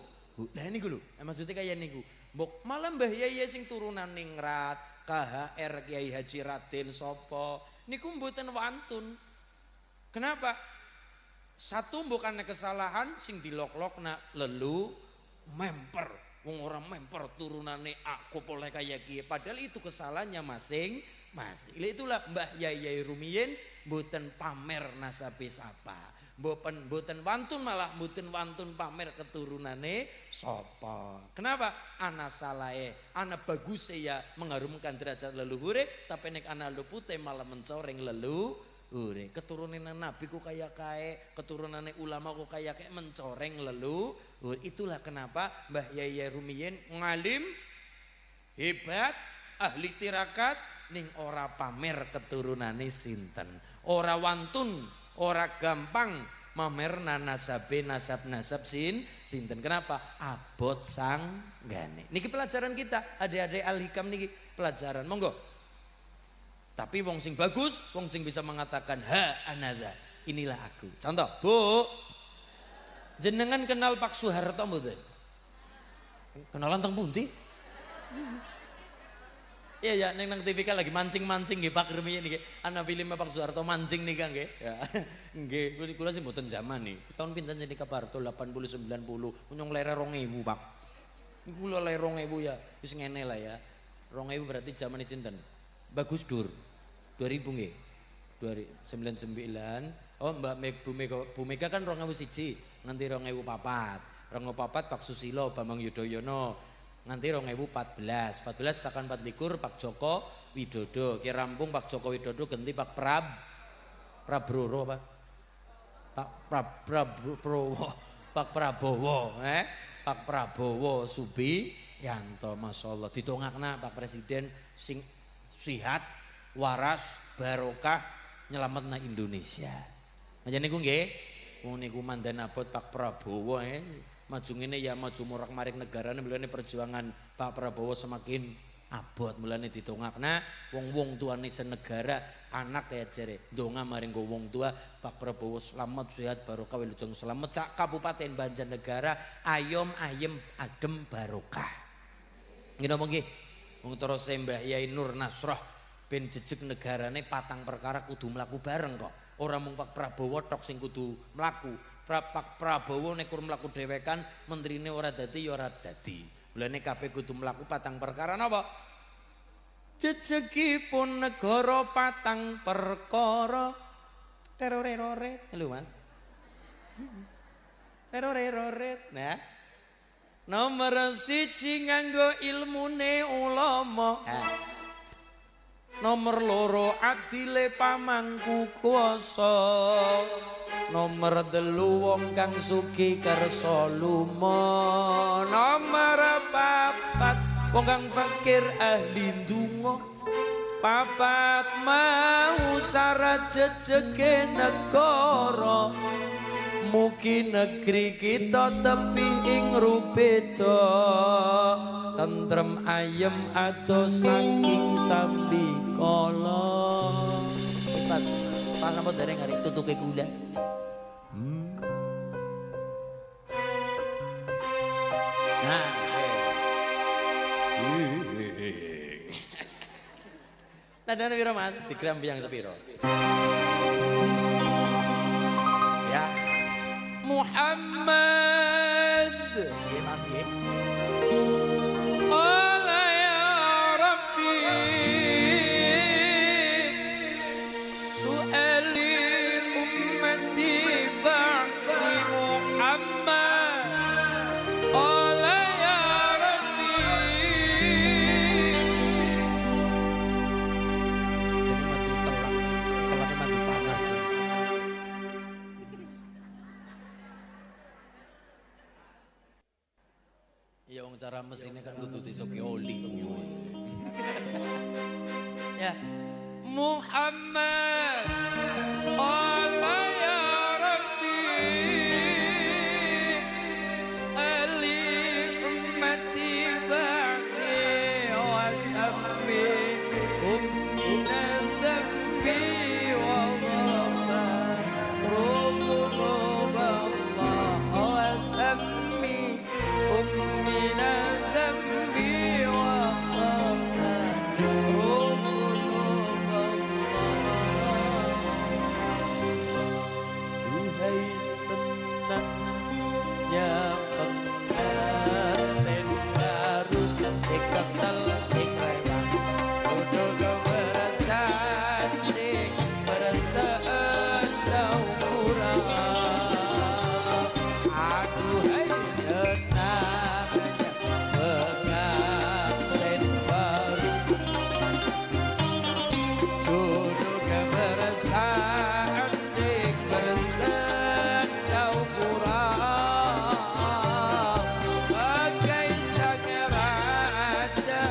Lah niku lho maksudnya kaya niku mbok malah mbah yaya sing turunan ningrat KHR Kiai Haji Raden Sopo niku mboten wantun. Kenapa? Satu bukannya kesalahan sing dilok-lokna lelu memper wong orang memper turunane aku boleh kayak kiye padahal itu kesalahannya masing-masing. Itulah Mbah Yai Rumiyin mboten pamer nasabe sapa. Mboten wantun malah mboten wantun pamer keturunane sapa. Kenapa? Ana salahe, ana bagus ya mengharumkan derajat leluhure tapi nek ana lupute malah mencoreng leluhure. Keturunan Nabi ku kaya kae, keturunane ulama ku kaya kae mencoreng leluhur. Itulah kenapa Mbah Yai Rumiyin ngalim hebat, ahli tirakat ning ora pamer keturunane sinten. Ora wantun, ora gampang mamerna nasabe nasab sinten. Kenapa? Abot sanggane. Niki pelajaran kita, adik-adik Al-Hikam niki pelajaran. Monggo. Tapi wong sing bagus, wong sing bisa mengatakan anada, inilah aku. Contoh, Bu. Jenengan kenal Pak Soeharto mboten? Kenalan teng pundi? Iya ya, nang TV kan lagi mancing-mancing nggih Pak Rumiyin niki. Ana filmnya Pak Soeharto mancing nika nggih. Ya. Nggih, kula sing mboten zaman nih. Tahun pinten jenenge Pak Harto 80 90. Nyong lere 2000, Pak. Kula lere 2000 ya. Wis ngene lah ya. 2000 berarti zaman sinten? Bagus Dur. 2000 nggih. 99. Oh, Bu Mega kan 2001 nganti 2004. 2004 Pak Susilo, Bambang Yudhoyono nganti 2014 tekan 24 Pak Joko Widodo ki rampung Pak Joko Widodo ganti Pak Prabowo apa Pak Prabowo Subianto. Masyaallah ditongakna Pak Presiden sing sihat waras barokah nyelametna Indonesia. Aja niku nggih wong niku mandan abot Pak Prabowo maju ngene ya maju morak-marik negarane mulane perjuangan Pak Prabowo semakin abot mulane ditongakna wong-wong tuane senegara anak kaya jere ndonga maring wong tua Pak Prabowo selamat sehat barokah wilujeng selamat sak Kabupaten Banjarnegara ayom ayem adem barokah. Ngene apa nggih? Wong terus Mbah Yai Nur Nasrah ben jejeg negarane patang perkara kudu mlaku bareng kok. Ora mung Pak Prabowo tok sing kudu mlaku. Pak Prabowo nek kur mlaku dhewekan menterine ora dadi ya ora dadi. Mulane kabeh kudu mlaku patang perkara napa? Jejegipun negara patang perkara. Terore lho Mas. Terore nah. Nomor 1 nganggo ilmune ulama. Nomor 2 adile pamangku kuwasa. Nomor 3 wong kang sugih kersa lumo. Nomor 4 wong kang fakir ahli ndonga. 4 mau syarat jejege negara. Mugi negeri kita tepi ing rupeda tentrem ayem adoh saking sambikala. Wis pas napa dereng arek tutuke gula. Nah, nadane piro Mas? Digram biang sepiro? Ya. Muhammad nggih Mas nggih. Ala ya Rabbi su'ali ummati ba'di Muhammad. Ala ya Rabbi. Jadi maju telaknya maju panas. Ya wong cara mesinnya kan kudu disoki oli. Ya. Muhammad Allah ya Rabbi salli ummati ba'di wa sammi ummina dhanbi wa ghafar Allah wa sammi ummina dhanbi wa ghafar duhai senangnya pengantin baru sing kesel sing rewang kudu keberasaan sing perasaan tau kurang. Aduhai senangnya pengantin baru kudu keberasaan sing perasaan tau kurang. Bagai sang raja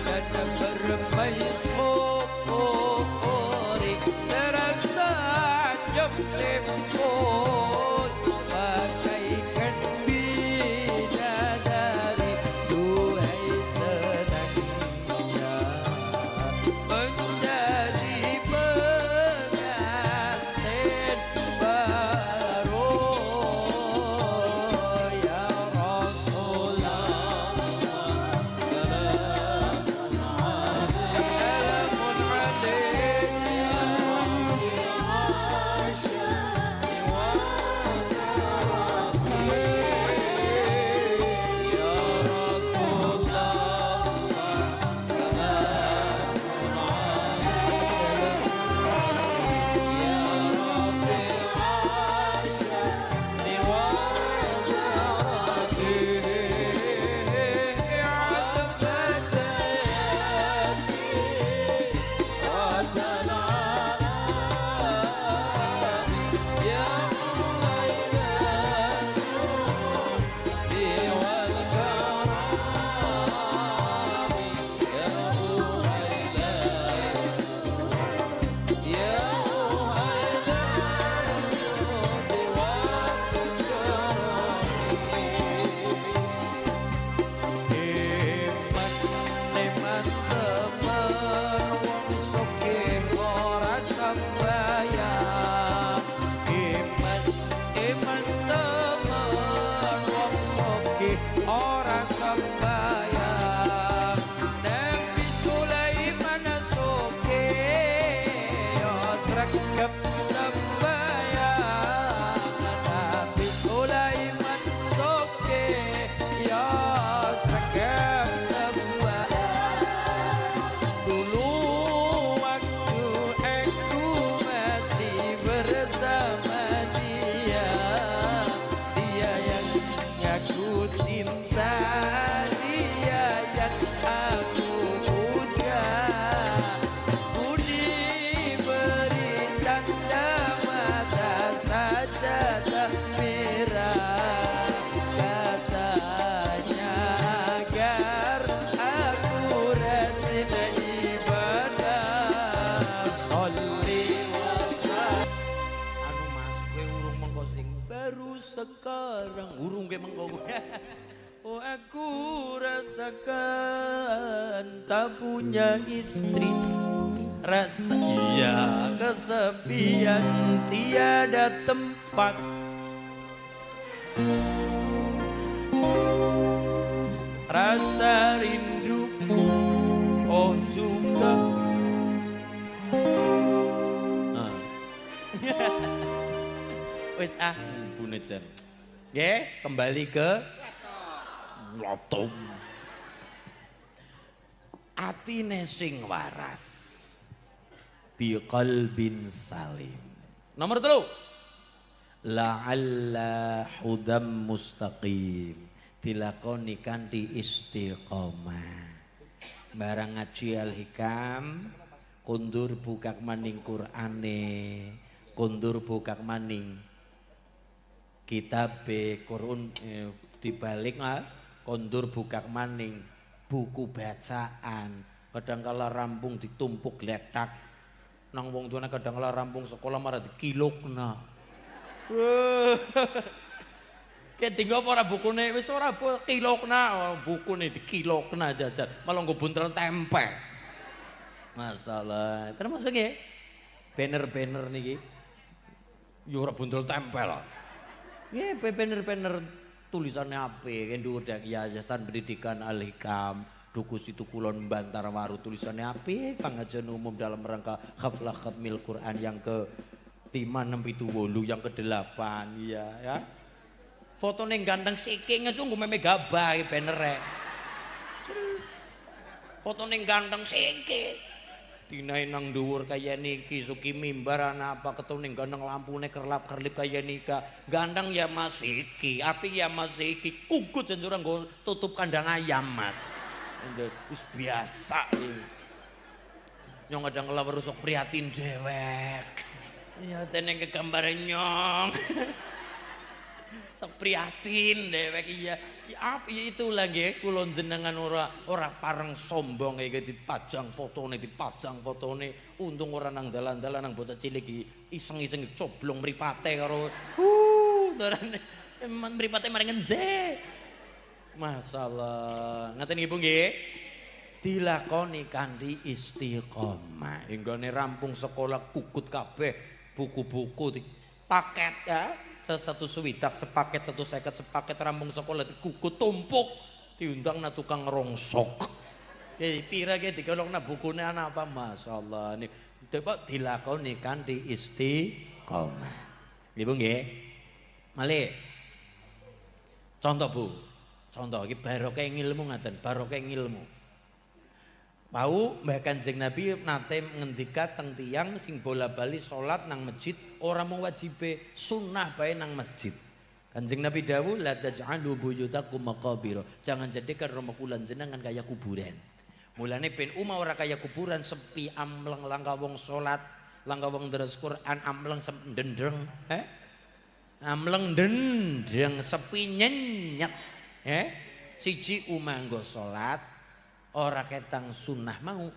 dan bermaisuri terasa jam sempur bagaikan bidadari duhai senangnya menjadi pengantin baru ya Rasulullah. Salamun alaik ya sregep sembayangan Nabi Sulaiman soke ya sregep sembayangan dulu waktu aku masih bersama dia yang aku cinta dia yang aku puja ku diberi tanda mata saja tak merah katanya agar aku rajin ibadah sholli wasallam anu mas kowe urung mengko sing baru sekarang urung ke mengko oh aku rasakan tak punya istri rasa iya kesepian tiada tempat rasa rinduku oh juga wis bune jan nggih kembali ke loto atine sing waras biqalbin salim. Nomor 3 la'alla hudam mustaqim dilakoni kanthi istiqomah barang ngaji al-hikam kundur bukak maning Qur'ane kundur bukak maning kitabe Qur'an dibalik kondur bukak maning buku bacaan kadangkala rampung ditumpuk letak nang wong tuane kadangkala rampung sekolah marah dikilokna kayak tinggal apa ora bukune wis ora kilokna bukune dikilokna jajar malah nggo buntel tempe masalah termasuk ya banner-banner niki yo ora buntel tempe lah ya banner-banner tulisannya apa kan dhuwur Yayasan Pendidikan Al-Hikam Duku Situ Kulon Bantar Waru tulisannya apa pengajian umum dalam rangka haflah khatmil Quran yang ke 5 6 7 8 yang ke 8 ya foto neng ganteng sikingnya sungguh meme gabah banner foto neng ganteng siking dinain nang dhuwur kaya niki suki mimbar anak apa ketuning gandeng lampune kerlap-kerlip kaya nika gandeng ya mas iki api ya mas iki kugut jenjurang gue tutup kandang ayam mas wis biasa nyong kadang kelawar rusuk prihatin dewek ya teneng ke gambar nyong sok prihatin dewek iya ya itu lagi kulon jenengan ora pareng sombong kayak dipajang fotone untung orang nang dalan-dalan nang bocah cilik iseng-iseng coblong mripate karo darane emang mripate mari ngendhe masalah ngaten ibu nggih dilakoni kanthi istiqomah enggone rampung sekolah kukut kabeh buku-buku paket ya satu swidak sepaket 150 sepaket rampung sekolah dikukut tumpuk diundang na tukang rongsok pira ge dikolongna bukune ana apa masyaallah ini coba dilakoni kanthi istiqomah ibu nggih malih contoh Bu contoh iki barokah ilmu ngaten barokah ilmu Pau Mbah Kanjeng Nabi nate ngendika teng tiyang sing bola-bali salat nang masjid ora mewajibe sunnah bae nang masjid. Kanjeng Nabi dawuh la taj'alu buyutakum maqabir. Jangan jadikan rumah kula jenengan kaya kuburan. Mulane ben umah ora kaya kuburan sepi amleng langka wong salat, langka wong deres Quran amleng dendreng, amleng dendreng sepi nyenyet. Siji umah nggo salat ora ketang sunnah mau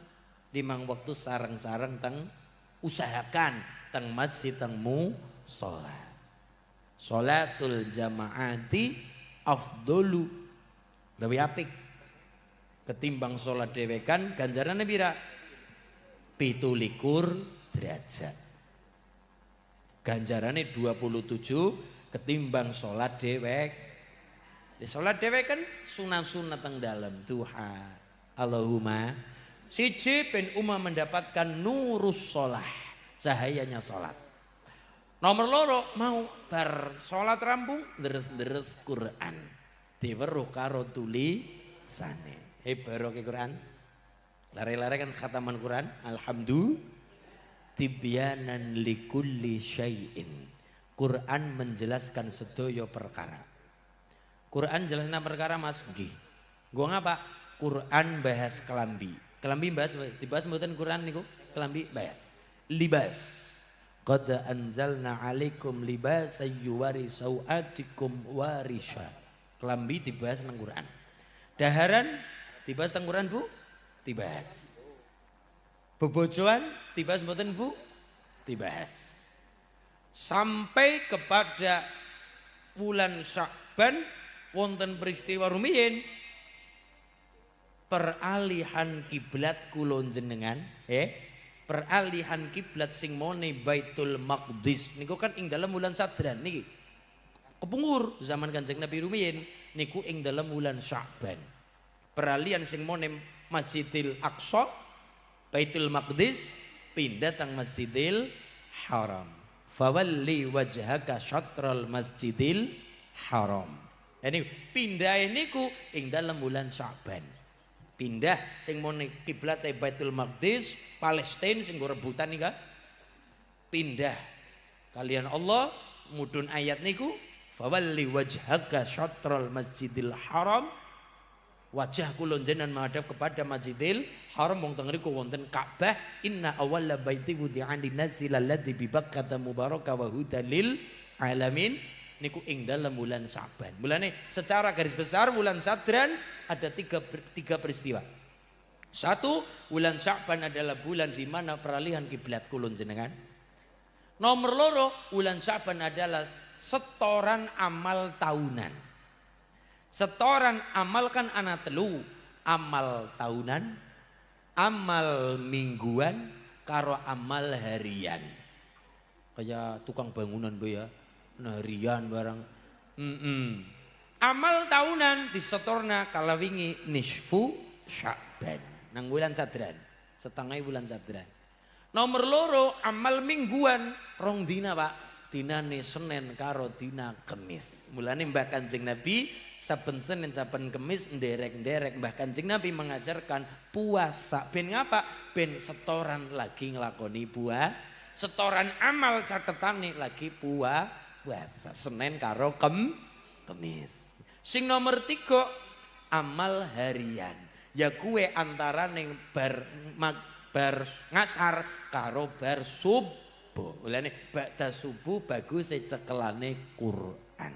limang waktu sarang-sarang teng usahakan teng masjid teng sholat sholatul jamaati afdolu lebih apik ketimbang sholat dewekan ganjarannya pira 17 derajat ganjarannya 27 ketimbang sholat dewek sholat dewek kan sunah-sunah teng dalam duha Allahumma siji ben umma mendapatkan nurus sholah cahayanya sholat. Nomor loro mau bar sholat rampung deres-deres Quran diweruh karo tulisane. Barokah Quran. Lare-lare kan khataman Quran. Alhamdulillah tibyanan likulli syai'in. Quran menjelaskan sedaya perkara. Quran jelasna perkara Mas nggih. Gua ngapa? Quran bahas kelambi. Kelambi bahas dibahas mboten Quran niku? Kelambi bahas. Libas. Qad anzalna 'alaikum libasan yuwari sau'atikum warisha. Kelambi dibahas nang Quran. Daharan dibahas nang Quran, Bu? Dibahas. Bebojoan dibahas mboten, Bu? Dibahas. Sampai kepada bulan Sya'ban wonten peristiwa rumiyin peralihan kiblat kula jenengan, peralihan kiblat sing mone Baitul Maqdis niku kan ing dalam bulan Sadran niki. Kepungur zaman Kanjeng Nabi rumiyin niku ing dalam bulan Sya'ban. Peralihan sing mone Masjidil Aqsa Baitul Maqdis pindah tang Masjidil Haram. Fawalli wajhaka syatral Masjidil Haram. Ini pindah niku ing dalam bulan Sya'ban. Pindah sing mone kiblat Baitul Maqdis Palestina sing go rebutan nika. Pindah kalian Allah mudun ayat niku fawalli wajhaka syatral Masjidil Haram. Wajah kula jenengan menghadap kepada Masjidil Haram wong teng riku wonten Ka'bah. Inna awwala baiti wudi'a lin-nasi lalladzi bi Bakkah mubaraka wa hudan lil alamin. Niku ing dalam bulan Sya'ban. Bulane secara garis besar bulan Sadran ada tiga peristiwa. Satu, bulan Sya'ban adalah bulan di mana peralihan kiblat kula jenengan. Nomor loro, bulan Sya'ban adalah setoran amal tahunan. Setoran amal kan ana telu, amal tahunan, amal mingguan, karo amal harian. Kayak tukang bangunan bu ya, harian barang. Amal tahunan disetorna kala wingi nisfu Sya'ban, nang bulan Sadran, setengah bulan Sadran. Nomor loro amal mingguan, rong dina Pak. Dinane Senin karo dina Kemis. Mulane Mbah Kanjeng Nabi saben Senin saben Kemis nderek-nderek Mbah Kanjeng Nabi mengajarkan puasa. Ben ngapa? Ben setoran lagi nglakoni setoran amal catetane lagi puasa. Senin karo Kemis. Sing nomor 3 amal harian. Ya kue antarane bar ngasar karo bar subuh. Mulane ba'da subuh bagus cekelane Quran.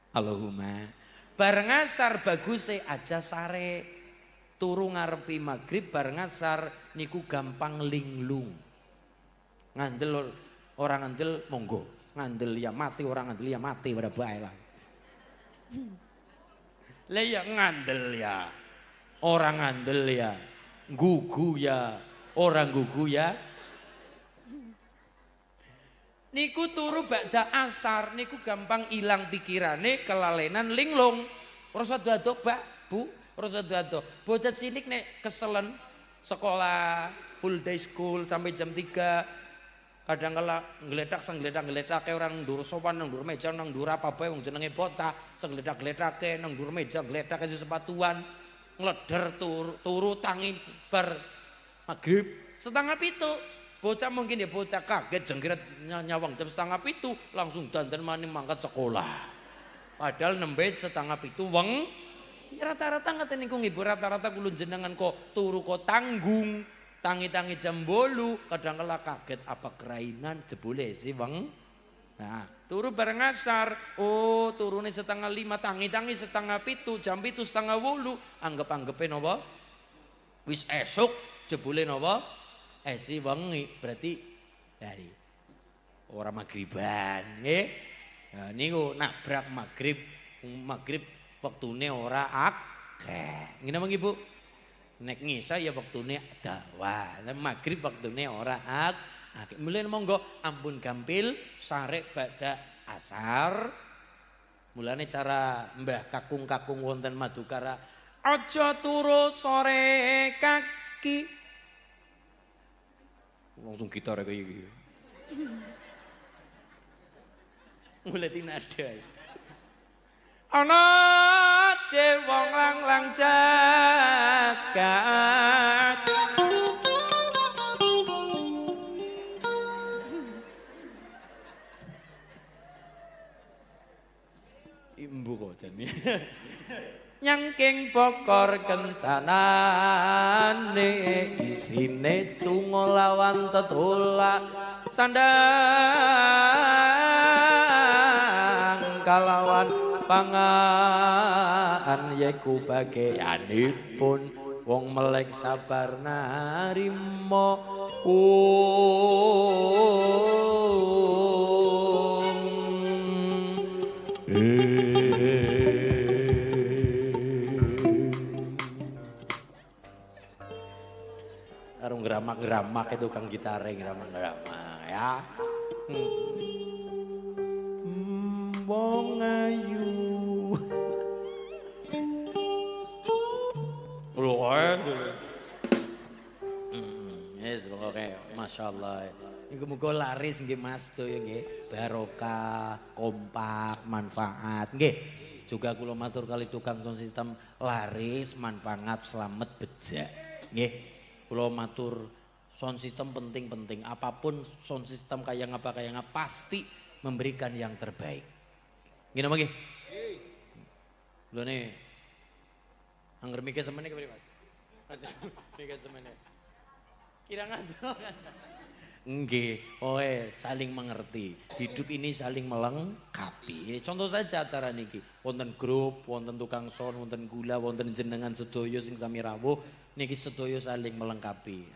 Allahumma bareng asar bagus aja sare turu ngarepi maghrib bareng asar niku gampang linglung. Ngandel orang ngandel monggo, ngandel ya mati, orang ngandel ya mati pada bae lah. Lah ya ngandel ya. Orang ngandel ya. Gugu ya, orang gugu ya. Niku turu ba'da asar niku gampang ilang pikirane kelalenan linglung. Rasa dadok Pak, Bu, rasa dadok. Bocah cilik nek keselen sekolah full day school sampai jam 3. Kadang kala ngledak kayak orang ndur sopan nang ndur meja nang ndur apa bae wong jenenge bocah, senggledak-gledake nang ndur meja gledak kaya sepatuan. Ngleder turu tangi bar maghrib setengah 7. Bocah mungkin ya bocah kaget jengkret nyawang jam setengah 7 langsung dandan maning mangkat sekolah. Padahal nembe setengah 7 weng. Ya rata-rata ngaten niku ngibur rata-rata kula jenengan kok turu kok tanggung. Tangi-tangi jam 8 kadang kala kaget apa kerainan jebule si weng. Nah, turu bareng asar. Oh, turune setengah 5 tangi-tangi setengah 7 jam 7 setengah 8 anggap-anggepe napa? Wis esuk jebule napa? Si wengi berarti dari orang maghriban nggih. Nah niku nabrak maghrib wektune ora akeh. Ngene mong Ibu. Nek ngisa ya wektune dawa. Maghrib wektune ora akeh. Mulane monggo ampun gampil sarek ba'da asar. Mulane cara Mbah kakung-kakung wonten Madukara aja turu sore kaki. Langsung gitar kayak gini. Mulai tinada. Ana dewang lang jagat. Imbu kok jane. Nyangking bokor kencanane isine tungo lawan tetulak sandang kalawan pangan yeku bageyanipun wong melek sabar narima Arung geramak-geramak itu kang gitare geramak-geramak ya. Wong ayu. Lho yes pokoke masyaallah. Muga-muga laris nggih Mas sedaya nggih. Barokah, kompak, manfaat nggih. Juga kula matur kali tukang sound system laris, manfaat, selamat bejak nggih. Kula matur sound system penting-penting. Apapun sound system kayak apa pasti memberikan yang terbaik. Gini nggih. Lho nih. Angger mikir semene kepriye, Mas? Aja mikir semene. Kira ngatur. Nggih, saling mengerti. Hidup ini saling melengkapi. Contoh saja acara niki. Wonten grup, wonten tukang sound, wonten gula, wonten jenengan sedaya sing sami rawuh. Niki sedaya saling melengkapi.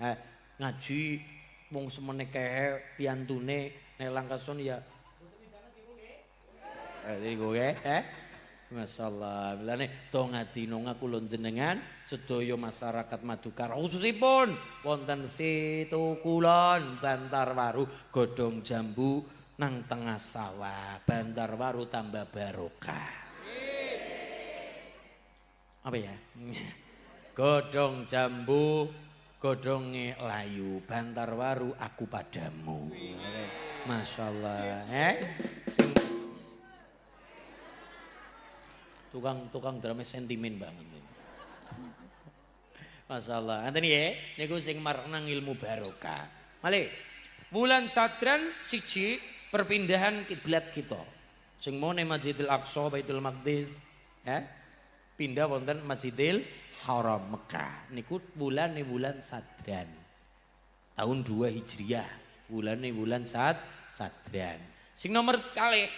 Ngaji wong semene kae piantune nek langkason ya. Niku masyaallah. Bilane to ngadina kula jenengan sedaya masyarakat Madukar khususipun wonten Situ Kulon, Bantarwaru, godhong jambu nang tengah sawah. Bantarwaru tambah barokah. Apa ya? Godhong jambu, godhonge layu, Bantarwaru aku padamu. Masyaallah. Sing tukang drama sentimen banget ini. Masyaallah. Anten ya, niku sing marenang ilmu barokah. Malih. Bulan Sadran siji perpindahan kiblat kita. Sing mone Masjidil Aqsa Baitul Maqdis, ya. Pindah wonten Masjidil Haram Mekah. Niku bulan Sadran. Tahun 2 Hijriah. Bulan Sadran. Sing nomor kalih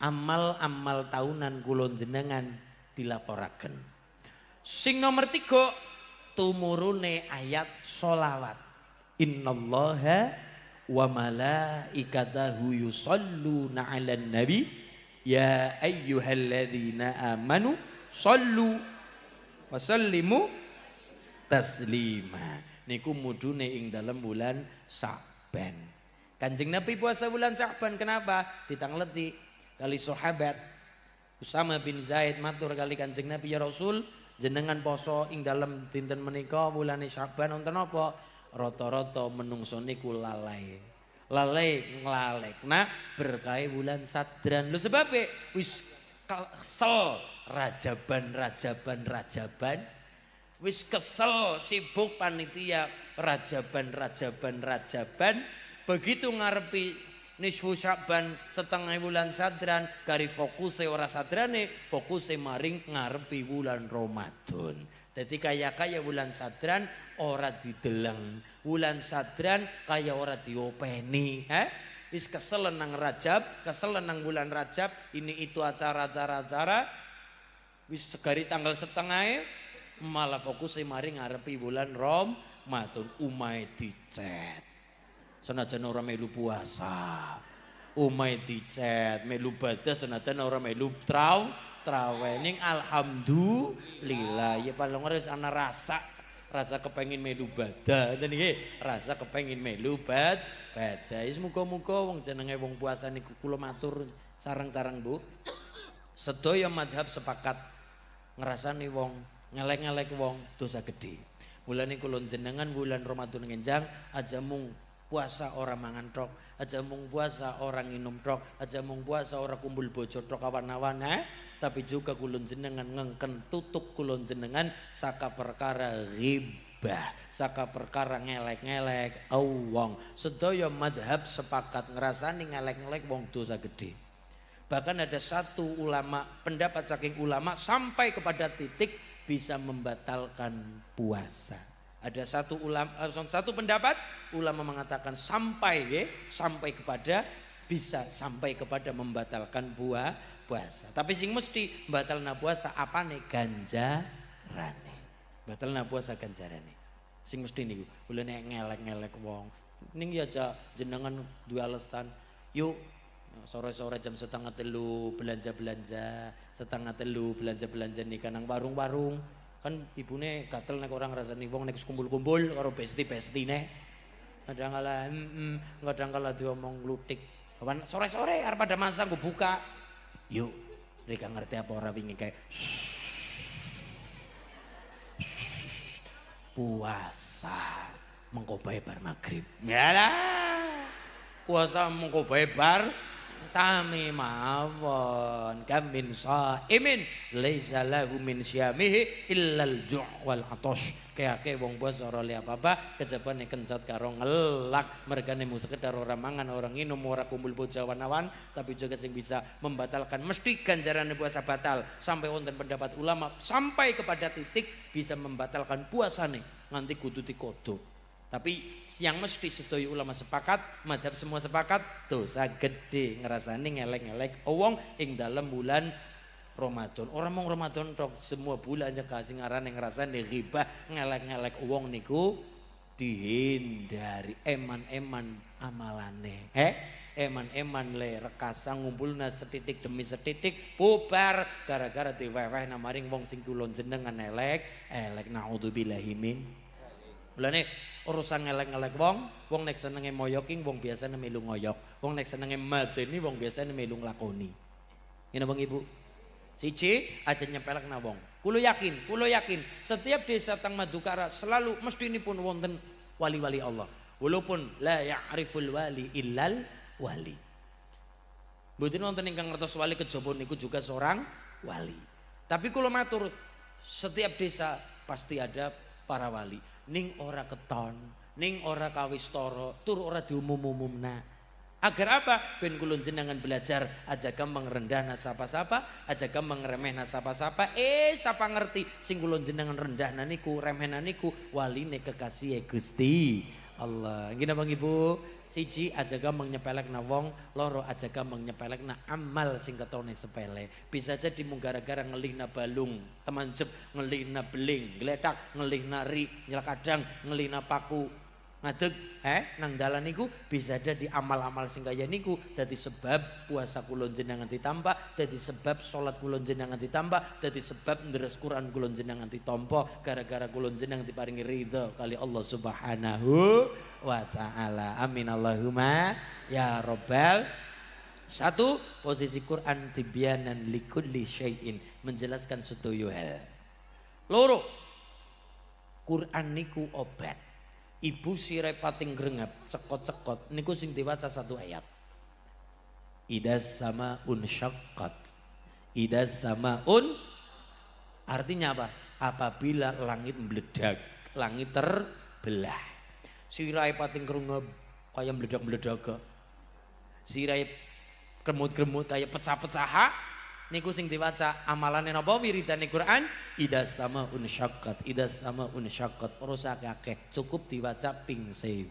amal tahunan kulon jenengan dilaporaken. Sing nomor 3 tumurune ayat sholawat. Innallaha wa malaikatahu yusholluna 'alan nabi ya ayyuhalladzina amanu shollu wa sallimu taslima. Niku mudune ing dalam bulan Sya'ban. Kanjeng Nabi puasa bulan Sya'ban kenapa? Ditangleti kali sahabat Usama bin Zaid matur kali Kanjeng Nabi ya Rasul jenengan poso ing dalem dinten menika bulan Sya'ban wonten apa? Rata-rata menungso niku lalai nglalekna berkah bulan Sadran. Lho sebabe wis kesel rajaban wis kesel sibuk panitia rajaban begitu ngarepi nisfu Sya'ban setengah bulan Sadran kari fokusnya ora sadrane fokusnya maring ngarepi bulan Ramadan. Jadi kaya bulan Sadran ora dideleng, bulan Sadran kaya ora diopeni. Wis kesel nang Rajab, kesel nang bulan Rajab, ini itu acara wis segari tanggal setengah malah fokusnya maring ngarepi bulan Ramadan. Umay dicet senajan ora melu puasa, umay dicet melu badah senajan ora melu traweh ning alhamdulillah ya paling ora wis ana rasa kepengin melu badah dan iki rasa kepengin melu badah. Wis muga-muga wong jenenge wong puasa niku kula matur sareng-sareng Bu sedaya madhab sepakat ngrasani wong ngelek-ngelek wong dosa gede. Mulane kula jenengan bulan Ramadan ngenjang aja mung puasa orang mangan tok, aja mung puasa orang minum tok, aja mung puasa orang kumpul bojo tok awan-awan tapi juga kulon jenengan ngengken tutuk kulon jenengan saka perkara ghibah, saka perkara ngelek-ngelek wong. Sedaya madhab sepakat ngerasani ngelek-ngelek wong dosa gede. Bahkan ada satu ulama, pendapat saking ulama sampai kepada titik bisa membatalkan puasa. Ada satu ulama, satu pendapat ulama mengatakan sampai kepada bisa sampai kepada membatalkan puasa. Tapi sing mesti batalna puasa apane? Ganjarane. Batalna puasa ganjarane. Sing mesti niku. Boleh nek ngelek-ngelek wong. Ning ya aja jenengan dua alasan. Yuk sore-sore jam 2:30 belanja-belanja, 2:30 belanja-belanja nih kanang warung-warung. Kan ibune gatel nek orang rasane wong nek kumpul-kumpul karo besti-bestine. Kadang kala diomong lutik. Sore-sore arep pada masa gue buka. Yuk, mereka ngerti apa ora wingi kayak puasa mengko bae bar magrib. Yalah. Puasa mengko bae bar sami mawon kamin shaimin laisa lahu min syamihi illal ju' wal atash. Kaya wong puasa ora li apa-apa kejabane kencot karo ngelak, mergane mung sekedar ora mangan, ora nginum, ora kumpul bojo awan-awan, tapi juga sing bisa membatalkan mesti ganjarane puasa batal. Sampai wonten pendapat ulama sampai kepada titik bisa membatalkan puasane nganti kudu dikodok. Tapi yang mesti sedaya ulama sepakat, madhab semua sepakat, dosa gede ngerasani ngelek-ngelek wong ing dalam bulan Ramadan. Orang mau Ramadan tok, semua bulan aja kasih ngaran yang ngerasani ghibah ngelek-ngelek wong niku dihindari. Eman-eman amalane. Eman-eman le rekasa ngumpulna setitik demi setitik bubar gara-gara diweweh namaring wong sing kulon jenengan elek naudzubillahi min. Mulane urusan ngelek-ngelek wong nek senenge moyoking wong biasane melu ngoyok, wong nek senenge mateni wong biasane melu nglakoni. Ngene Bang Ibu. Siji aja nyepelekna wong. Kulo yakin setiap desa tang Madukara selalu mesti ini pun wonten wali-wali Allah. Walaupun la ya'riful wali illal wali. Mboten wonten ingkang ngertos wali kejaba niku juga seorang wali. Tapi kulo matur setiap desa pasti ada para wali. Ning ora keton, ning ora kawistara, tur ora diumum-umumna. Agar apa? Ben kulun jenengan belajar aja gampang rendah sapa-sapa, aja gampang remeh sapa-sapa. Sapa ngerti sing kulun jenengan rendah niku, remeh niku waline kekasih Gusti Allah. Nggih Bang Ibu. Siji aja gampang nyepelekna wong, loro aja gampang nyepelekna amal sing ketone sepele. Bisa jadi mung gara-gara ngelihna balung, temancep ngelihna beling, gletak ngelihna ri, nyelakadang ngelihna paku. Ngadeg nang dalan niku bisa jadi amal-amal sing kaya niku dadi sebab puasa kulon jenengan ditambah, dadi sebab salat kulon jenengan ditambah, dadi sebab ndres Quran kulon jenengan ditampa gara-gara kulon jenengan diparingi ridho kali Allah Subhanahu wa taala. Amin Allahumma ya rabbal. Satu, posisi Quran tibyanan likulli syai'in, menjelaskan sedaya hal. Loro, Quran niku obat. Ibu sirai pating grengep cekot-cekot niku sing diwaca satu ayat. Idas sama unsyaqqat. Idas sama artinya apa? Apabila langit meledak, langit terbelah. Sirai pating grengep kayak meledak-meledak. Sirai kremut-kremut kayak pecah-pecah. Niku sing diwaca amalane napa wiridane Quran idas sama unsyaqqat, idas sama unsyaqqat. Ora usah akeh, cukup diwaca ping 1000.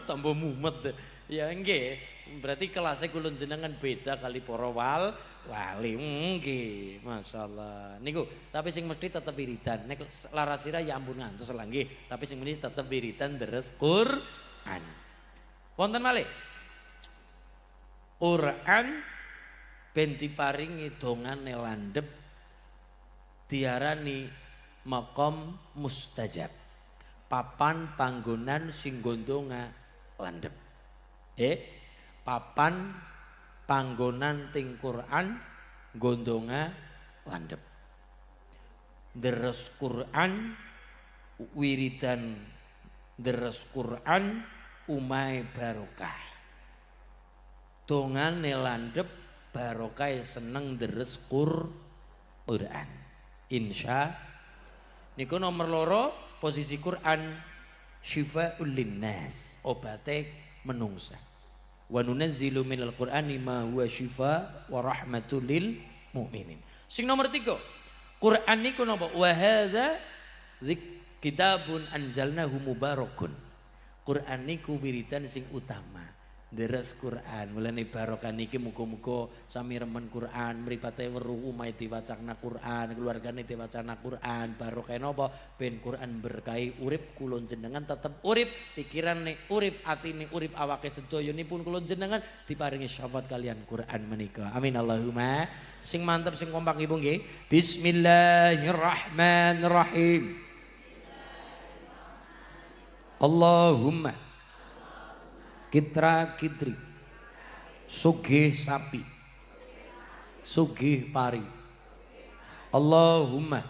Tambah mumet. Ya nggih, berarti kelasnya kulun jenengan beda kali para wali. Nggih, masyaallah. Niku, tapi sing mesti tetep wiridan. Nek larasira ya ampun ngantos lah nggih, tapi sing mesti tetep wiridan deres Quran. Wonten malih Quran ben diparingi dongane landhep diarani maqam mustajab. Papan panggonan sing gondonga landhep. Papan panggonan ting Quran gondonga landhep. Deres Quran wiridan deres Quran umai barokah. Dongane landhep barokah seneng deres Quran. Insya niku nomor loro posisi Quran syifaa'ul linnas, obate menungsa. Wa nunazzilu minal Qur'ani ma huwa syifaa wa rahmatul lil mu'minin. Sing nomor 3 Quran niku napa? Wa hadza kitabun anzalnahu mubarakun. Quran niku wiridan sing utama. Deres Quran, mulane barokah niki muga-muga sami remen Quran, mripate weruh umahe diwacana Quran, keluargane diwacana Quran, barokah napa? Ben Quran berkahi urip kula jenengan tetep urip, pikirane urip, atine urip, awake sedayanipun kula jenengan diparingi syafaat kalian Quran menika. Amin Allahumma. Sing mantep sing kompak ibu nggih. Bismillahirrahmanirrahim. Allahumma kitra kitri sugih sapi sugih pari. Allahumma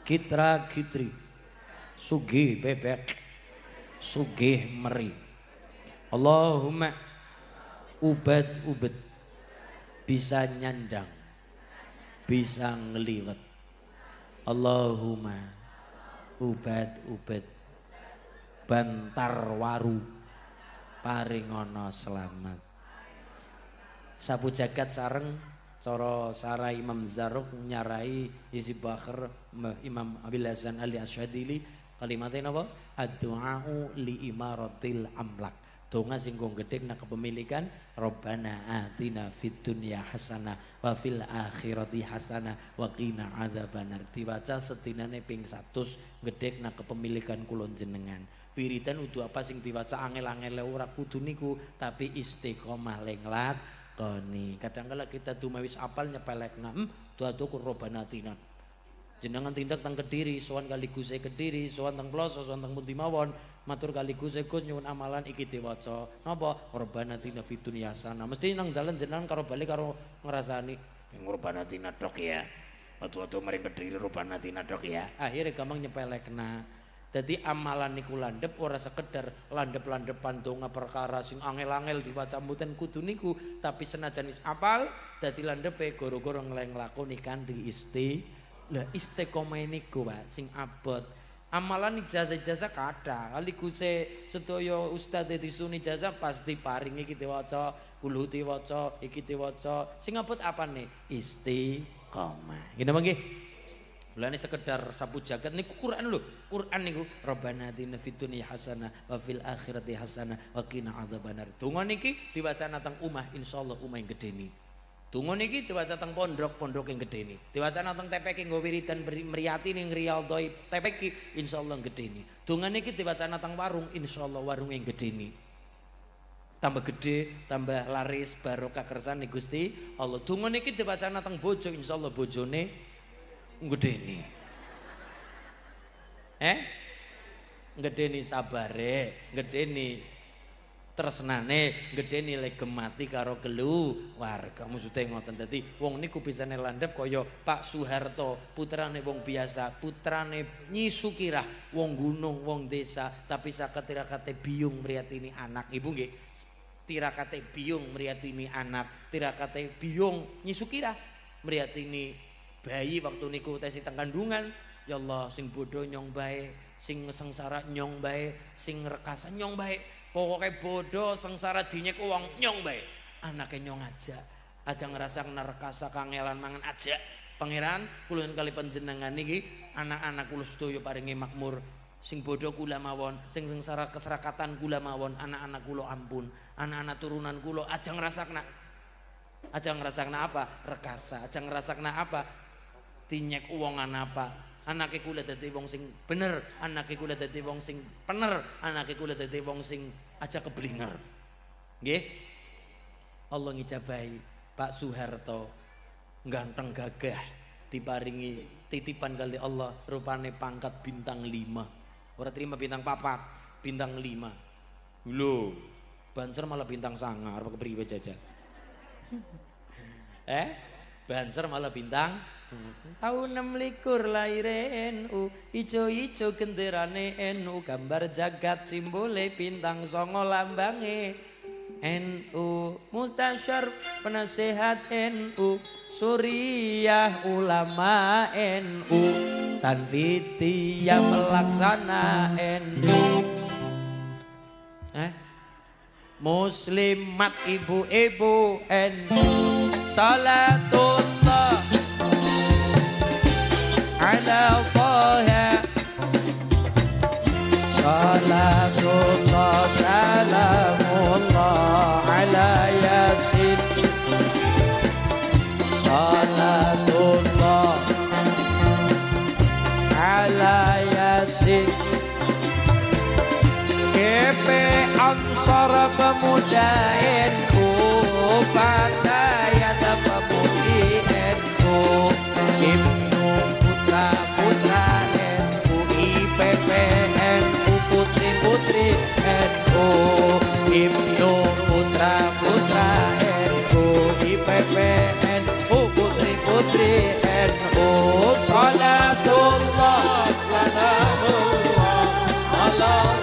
kitra kitri sugih bebek sugih meri. Allahumma ubat ubet bisa nyandang bisa ngeliwet. Allahumma ubat ubet bantar waru paringono selamat. Sapu jagat sareng cara sarai Imam Zarruq nyarai isi bakhir Imam Abil Hasan Ali Asyadili kalimatnya napa? Ad-du'a'u li imaratil amlak. Donga sing kanggo gedhekna kepemilikan. Rabbana atina fid dunya hasanah wa fil akhirati hasanah wa qina adzabannar. Diwaca sedinane ping 100 gedhekna kepemilikan kula jenengan. Wiridan udu apa sing diwaca angel-angel ora kudu niku, tapi istiqomah lenglak koni. Kadang-kala kita dumawis apal nyepelekna doa-doa Rabbana atina. Jenengan tindak teng Kediri, sowan kali Gusti Kediri, sowan teng Ploso, sowan teng pundi mawon, matur kali Gusti Gus nyuwun amalan iki diwaca. Napa? Rabbana atina fid dunya hasanah. Mesti nang dalan jenengan karo bali karo ngrasani Rabbana atina tok ya. Atu-atu mari Kediri Rabbana atina tok ya. Akhire gampang nyepelekna. Jadi amalan niku landhep ora sekedar landhep-landhepan donga perkara sing angel-angel diwaca mboten kudu niku, tapi senajan wis apal dadi landhepe gara-gara nglakoni kanthi istiqomah niku Pak sing abot. Amalan ijazah-ijazah kathah. Kali Gusti sedaya ustaz disuni ijazah pasti paring iki diwaca, kula diwaca, iki diwaca. Sing abot apane? Istiqomah. Ngene nggih. Mulane sekedar sapu jagat niku Quran lho. Quran niku Rabbana atina fid dunya hasanah wa fil akhirati hasanah wa qina adzabannar. Donga niki diwacana teng omah insyaallah omah yang gedeni. Donga niki diwaca teng pondok yang gedeni. Diwacana teng TPK nggo wiridan mriyati ning riyadhoi TPK insyaallah gedeni. Donga niki diwacana teng warung insyaallah warung yang gedeni. Tambah gede, tambah laris barokah kersane Gusti Allah. Donga niki diwacana teng bojo insyaallah bojone ngedeni. Ngedeni sabare, ngedeni tresnane, ngedeni legemati karo keluarga. Maksude ngoten. Dadi wong niku bisane landhep kaya Pak Soeharto, putrane wong biasa, putrane Nyi Sukirah, wong gunung, wong desa, tapi saged tirakate biyung mriyatini anak. Ibu nggih, tirakate biyung mriyatini anak, tirakate biyung Nyi Sukirah mriyatini bayi waktu niku tesi teng kandungan. Ya Allah sing bodoh nyong bae, sing sengsara nyong bae, sing rekasa nyong bae. Pokoke bodoh sengsara dinyek wong nyong bae. Anake nyong aja ngrasakna rekasa kangelan mangan aja. Pangeran kula kali panjenengan niki anak-anak kula sedaya paringi makmur. Sing bodoh kula mawon, sing sengsara keserakatan kula mawon, anak-anak kula ampun, anak-anak turunan kula aja ngrasakna apa? Rekasa. Aja ngrasakna apa? Tinyek uwongan apa? Anake kula dadi wong sing bener, anake kula dadi wong sing pener, anake kula dadi wong sing aja keblinger. Nggih. Allah ngijabahi Pak Soeharto ganteng gagah diparingi titipan kali Allah rupane pangkat bintang 5. Ora terima bintang 4, bintang 5. Lho, banser malah bintang 9 apa kepriwe jajal? Banser malah bintang Tahun 26 lahir NU, ijo-ijo genderane NU, gambar jagat simbole bintang songo lambange NU, mustasyar penasehat NU, Suriah ulama NU, Tanfidiyah pelaksana NU. Muslimat ibu-ibu NU, salatullah ala Taha, salatullah salamullah ala Yasin, salatullah ala Yasin. GP Ansor Pemuda NU, Fatayat Pemudi NU, Ibnu Putra-Putra NU, IPP NU, Putri-Putri NU, Ibnu Putra-Putra NU, IPP NU, Putri-Putri NU. Salatullah salamullah ala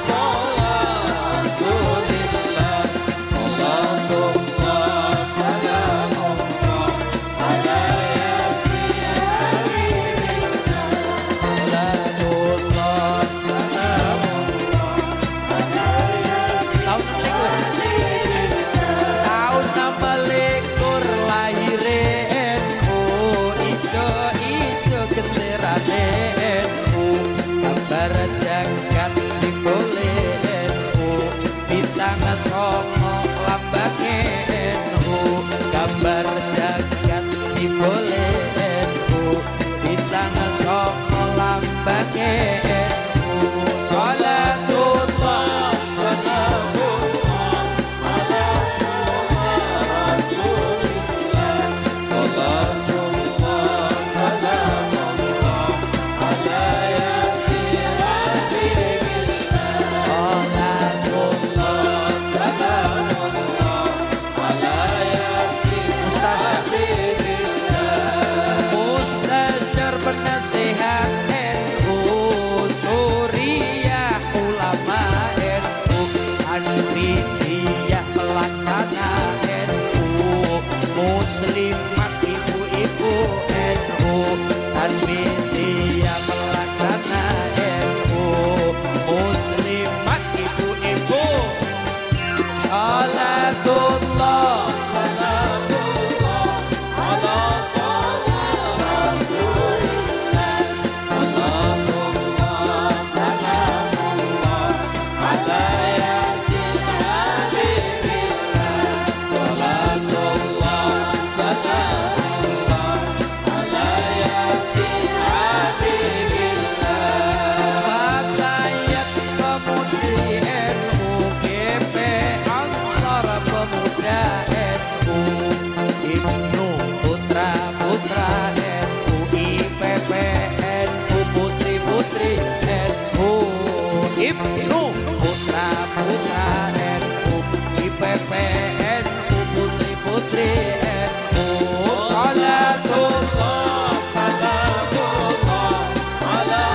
jagat simbole NU, bintang songo lambangé NU, gambar jagat simbole NU, bintang songo lambangé NU. Salatullah salamullah ala Rasulillah, salatullah salamullah ala penasehat NU, Suriah ulama NU, Tanfidiyah pelaksana NU, Muslimat ibu-ibu NU, Tanfidiyah pelaksana NU, Muslimat ibu-ibu. Salatullah salamullah ala Ibnu Putra-Putra NU, IPP NU, Putri-Putri NU. Salatullah salamullah ala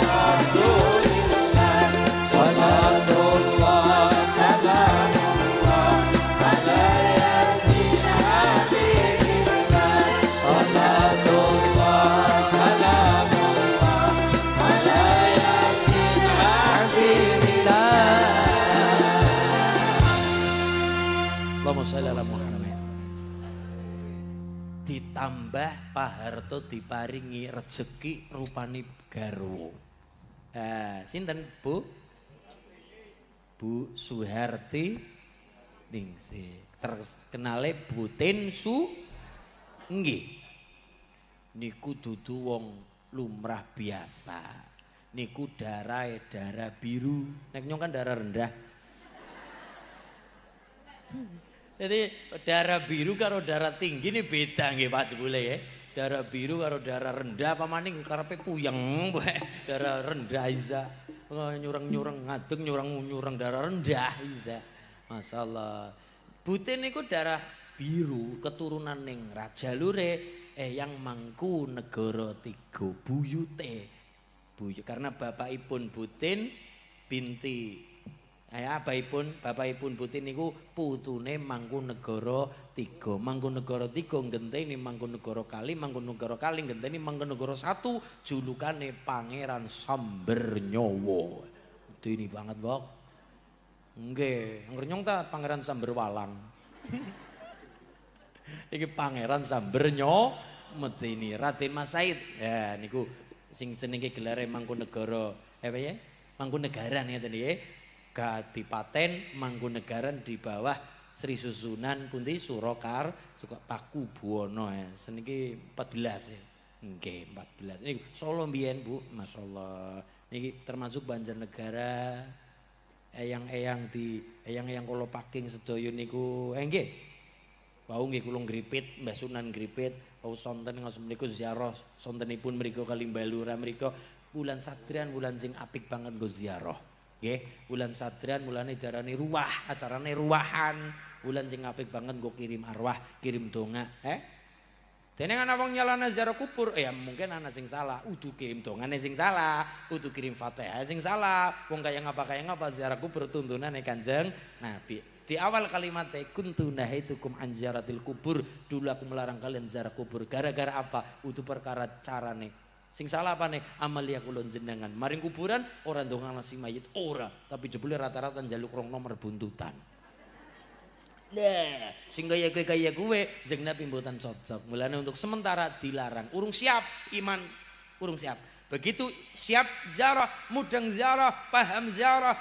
Rasulillah, salatullah salamullah ala Yasin Habibillah, salatullah salamullah ala Yasin Habibillah. Allahumma sholli ala Muhammad. Ditambah Pak Harto diparingi rezeki rupani garwa. Sinten Bu? Bu Suharti Ningsih. Terkenale Bu Tinsu nggih. Niku dudu wong lumrah biasa. Niku darah biru. Nek nyong kan darah rendah. Jadi darah biru karo darah tinggi ini beda nggih Pak Jebule ya. Darah biru karo darah rendah pamaning karepe puyeng bae. Darah rendah isa. Nyurang-nyurang ngadeg nyurang darah rendah isa. Masyaallah. Butin niku darah biru keturunan ning Raja Lure Eyang Mangkunegara 3 buyute. Karena bapakipun Butin binti bapakipun Butin niku putune Mangkunegara 3. Mangkunegara 3 genteni Mangkunegara kali, Mangkunegara kali genteni Mangkunegara 1, julukane Pangeran Sambernyawa. Ini banget, Bok. Nggih, ngernyong ta Pangeran Samberwalang. Iki Pangeran Sambernyawa medeni Raden Mas Said. Ya niku sing jenenge gelare Mangkunegara apa ya? Mangkunegaran ngeten nggih. Kadipaten Mangkunegaran di bawah Sri Susunan Kunti Surakar suka Pakubuwana ya. Seniki 14 ya. Nggih, 14. Niku Solo mbiyen, Bu. Masyaallah. Niki termasuk Banjarnegara. Eyang-eyang kula paking sedaya niku nggih. Wau nggih kula ngripit Mbah Sunan ngripit wau sonten ngasos mriku ziarah sontenipun mriku kali Mbah Lurah mriku wulan Sadran wulan sing apik banget nggo ziarah. Nggih, wulan Sadran mulane diarani ruwah, acarane ruwahan. Wulan sing apik banget nggo kirim arwah, kirim donga, Dene ana wong nyalana ziarah kubur, ya mungkin ana sing salah, udu kirim dongane sing salah, udu kirim Fatihah sing salah. Wong kaya ngapa ziarah kubur tuntunane Kanjeng Nabi. Di awal kalimatnya kuntu nahaitukum an ziyaratil kubur, dulu aku melarang kalian ziarah kubur. Gara-gara apa? Udu perkara carane. Sing salah apa nih? Amalia kulon jenengan. Maring kuburan orang dongeng nasi mayit ora, tapi jebule rata-rata njaluk rong nomor buntutan. Lah, sing kaya gue jeung Nabi mboten cocok. Mulane untuk sementara dilarang. Urung siap iman, urung siap. Begitu siap ziarah, mudeng ziarah, paham ziarah,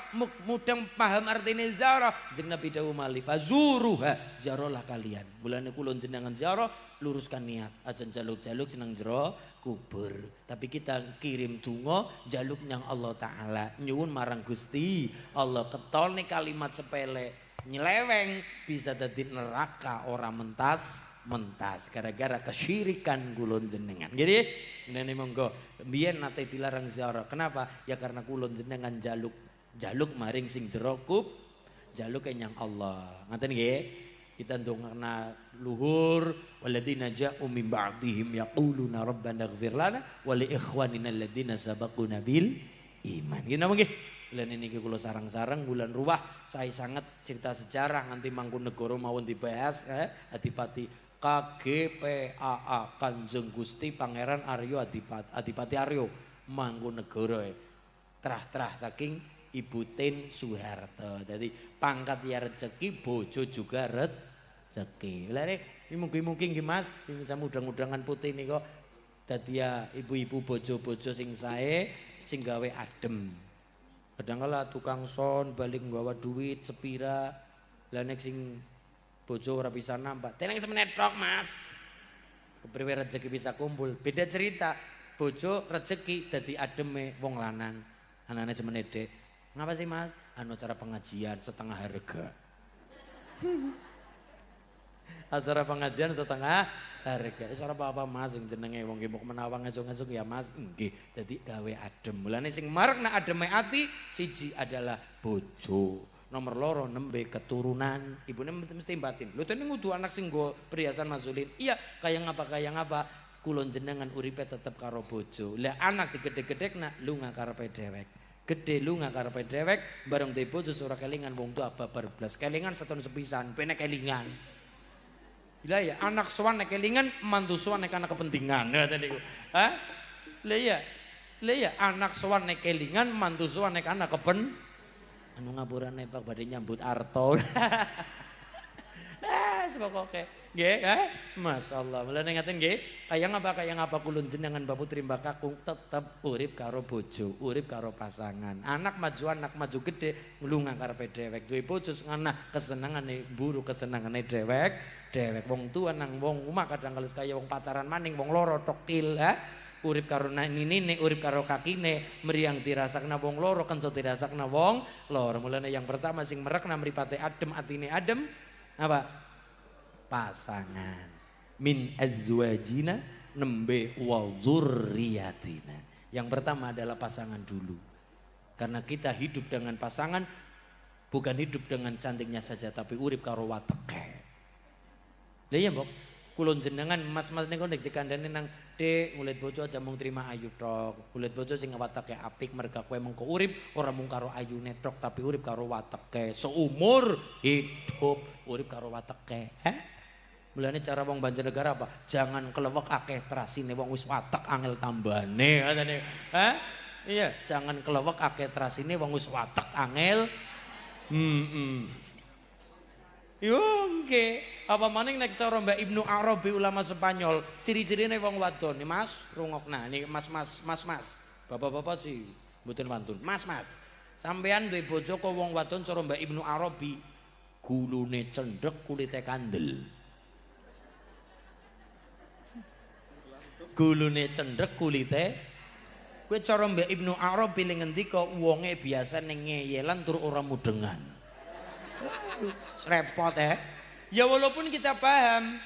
mudeng paham artinya ziarah, jeung Nabi dawuh malih fazuruha, ziarahlah kalian. Mulane kula jenengan ziarah, luruskan niat, aja jaluk-jaluk seneng jero kubur. Tapi kita kirim donga jaluk nyang Allah taala, nyuwun marang Gusti Allah. Ketol nih kalimat sepele nyeleweng bisa dadi neraka ora mentas gara-gara kesyirikan kulon jenengan. Jadi ini monggo biyen nate dilarang ziarah. Kenapa? Ya karena kulon jenengan jaluk maring sing jero jaluk nyang Allah. Ngaten nggih? Kita ndongakna luhur walladzina ja'u min ba'dihim yaquluna rabbana ighfir lana wa li ikhwanina alladzina sabaquna bil iman. Gini nggih? Bulan ini kula sarang-sarang bulan ruwah saya sangat cerita sejarah nganti Mangkunegara mawon dibahas Adipati KGPAA Kanjeng Gusti Pangeran Aryo Adipati Aryo Mangkunegara terah saking Ibu Tin Soeharto. Jadi pangkat ya rezeki, bojo juga rezeki. Lare mungkin nggih Mas, bisa mudang-mudangan putih nih kok dadi ya ibu-ibu bojo-bojo sing sae sing gawe adem. Kadang-kala tukang son balik nggawa duit sepira lah nek sing bojo ora bisa nambah teneng semenit tok Mas kepriwe rezeki bisa kumpul beda cerita bojo rezeki dadi ademe wong lanang anane semenit dek ngapa sih Mas anu acara pengajian setengah harga acara pengajian setengah harga wis ora apa-apa Mas sing jenenge wong nggih mau menawang esuk-esuk ya Mas nggih dadi gawe adem mulane sing marekna ademe ati siji adalah bojo nomor loro nembe keturunan ibune mesti batin lho tene ngudu anak sing nggo perhiasan masulin iya kaya ngapa kulon jenengan uripe tetep karo bojo lah anak digedhe-gedhekna lu ngakarepe dhewek gede lu ngakarepe dhewek bareng duwe bojo ora kelingan wong tua babar blas kelingan setahun sepisan penek kelingan. Lah ya anak sowan nek kelingan, mantu sowan nek ana kepentingan. Ngoten niku. Hah? Lah ya anak sowan nek kelingan, mantu sowan nek ana anu ngapurane Pak badhe nyambut arto. Nah, sepokoke nggih, masyaallah. Mulane ngaten nggih, kaya ngapa kulun jenengan Mbak Putri Mbak Kakung tetep urip karo bojo, urip karo pasangan. Anak maju gede nglunga karepe dhewek. Duwe bojo sing ana kesenengane buru kesenengane dhewek. Wong tua nang wong omah kadang kala kaya wong pacaran maning wong loro tokil urip karo ninine urip karo kakine mriyang dirasakna wong loro kenso dirasakna wong loro. Mulane yang pertama sing merekna mripate adem atine adem apa pasangan min azwajina nembe wa dzurriyyatina. Yang pertama adalah pasangan dulu karena kita hidup dengan pasangan bukan hidup dengan cantiknya saja tapi urip karo wateke. Lah iya Mbok, Kula jenengan mas-mas niku nek dikandani nang Dik, ngulit bojo aja mung trima ayu tok. Ngulit bojo sing watake apik merga kowe mengko urip ora mung karo ayune tok tapi urip karo wateke seumur hidup, urip karo wateke. Mulane cara wong Banjarnegara apa? Jangan kelewek akeh trasine wong wis watek angel tambane katane. Iya, jangan kelewek akeh trasine wong wis watek angel. Yo nggih. Apa maning nek cara Mbak Ibnu Arabi ulama Spanyol, ciri-cirine wong wadon nih Mas, rungokna nih Mas. Bapak-bapak sih mboten wantun. Mas. Sampean duwe bojo kok wong wadon cara Mbak Ibnu Arabi, gulune cendhek kulite kandel. Gulune cendhek kulite kowe cara Mbak Ibnu Arabi ning ngendika wonge biasa ning ngeyelan tur ora mudengan. Repot ya walaupun kita paham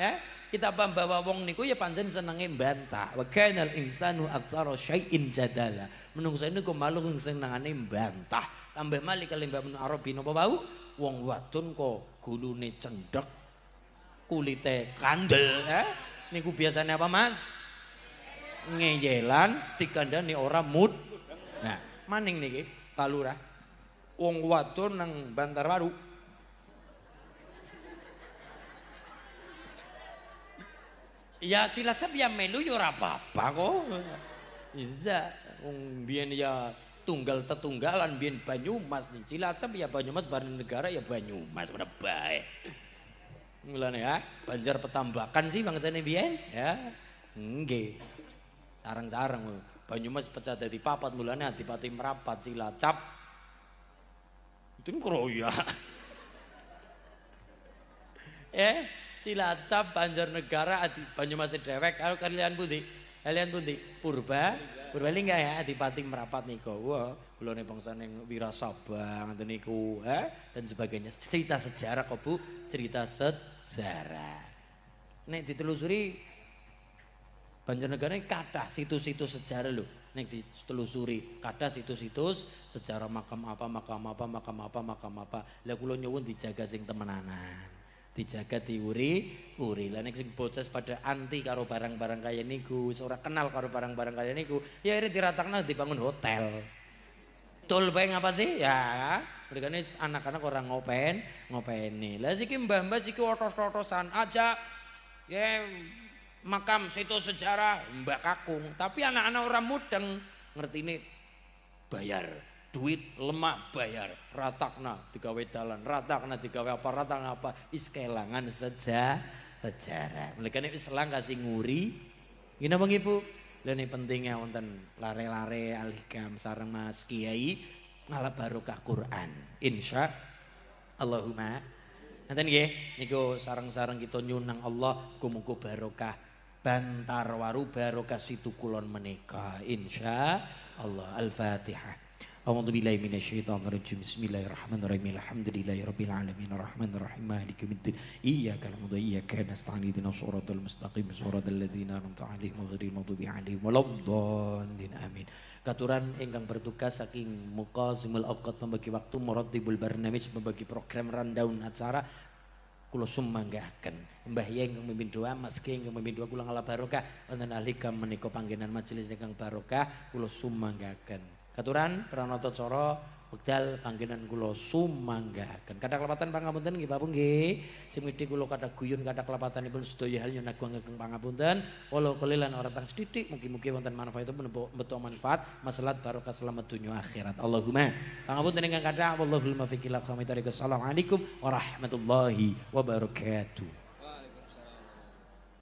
ya. Kita paham bahwa wong niku ya pancen senenge mbantah. Wa kanal insanu aktsara syai'in jadala. Menungso niku makhluk sing senengane mbantah. Tambah malih kali Mbak Ibnu Arabi napa wau? Wong wadon kok gulune cendhek kulite kandel niku biasanya apa Mas? Ngeyelan dikandani ora mud. Nah, maning niki Pak Lurah. Wong wadon nang Bantarbaru ya Cilacap ya melu ya ora apa-apa kok. Bisa wong biyen ya tunggal tetunggalan biyen Banyumas nih. Cilacap ya Banyumas, Banjarnegara ya Banyumas ora bae. Mulane ya Banjar Petambakan sih bangsane biyen ya. Nggih. Sareng-sareng Banyumas pecah dadi papat mulane Adipati merapat Cilacap itu kroya. Cilacap Banjarnegara Banyumas dewek karo kalian pundi? Kalian pundi? Purbalingga ya Adipati merapat niku. Wah, kulone bangsane Wirasabang ngoten niku, dan sebagainya. Cerita sejarah kok Bu, cerita sejarah. Nek ditelusuri Banjarnegara kathah situs-situs sejarah lho. Nek ditelusuri kathah situs-situs sejarah makam apa. Lah kula nyuwun dijaga sing temenanan. Dijaga diuri. Lah nek sing bocah pada anti karo barang-barang kaya niku, wis ora kenal karo barang-barang kaya niku, ya akhirnya diratakna dibangun hotel. Betul bae ngapa sih? Ya, mereka anak-anak orang ngopeni. Lah siki mbah-mbah siki otos-otosan aja. Ya makam situ sejarah Mbak Kakung, tapi anak-anak orang mudeng ngertine bayar duit lemah bayar ratakna digawe dalan ratakna digawe apa is kelangan sejarah mereka ini selang kasih nguri gini bang ibu dan ini pentingnya wonten lare-lare alikam sareng mas kiai ngalap barokah Quran insya Allahumma nanti nggih niku sareng-sareng kita nyunang Allah muga-muga barokah Bantarbaru barokah situ kulon menika insya Allah. Al-Fatihah. A'udzu billahi minasyaitonir rajim. Bismillahirrahmanirrahim. Alhamdulillahirabbil alamin arrahmanir rahim maliki yaumiddin. Iyyaka na'budu wa iyyaka nasta'in ihdinas shiratal mustaqim shiratal ladzina an'amta 'alaihim ghairil maghdubi 'alaihim waladdallin. Amin. Katuran ingkang bertugas saking Muqasimul Awqat membagi waktu Murattibul Barnamij membagi program rundown acara kula sumanggahaken Mbah Yeng ingkang mimpin doa Mas Ki ingkang mimpin doa kula ngalap barokah wonten alika menika panggenan majelis ingkang barokah kula sumanggahaken katuran pranata cara wekdal panggenan kula sumanggahaken kathah kelepatan pangapunten nggih Bapak nggih sing gedhe kula kathah guyon kathah kelepatanipun sedaya hal nyunagung ageng pangapunten walau kelilan ora tang sithik mugi-mugi wonten manfaatipun beto manfaat masalah barokah selamat dunya akhirat Allahumma pangapunten ingkang kathah wallahul muwaffiq ila aqwamit thoriq. Assalamualaikum warahmatullahi wabarakatuh.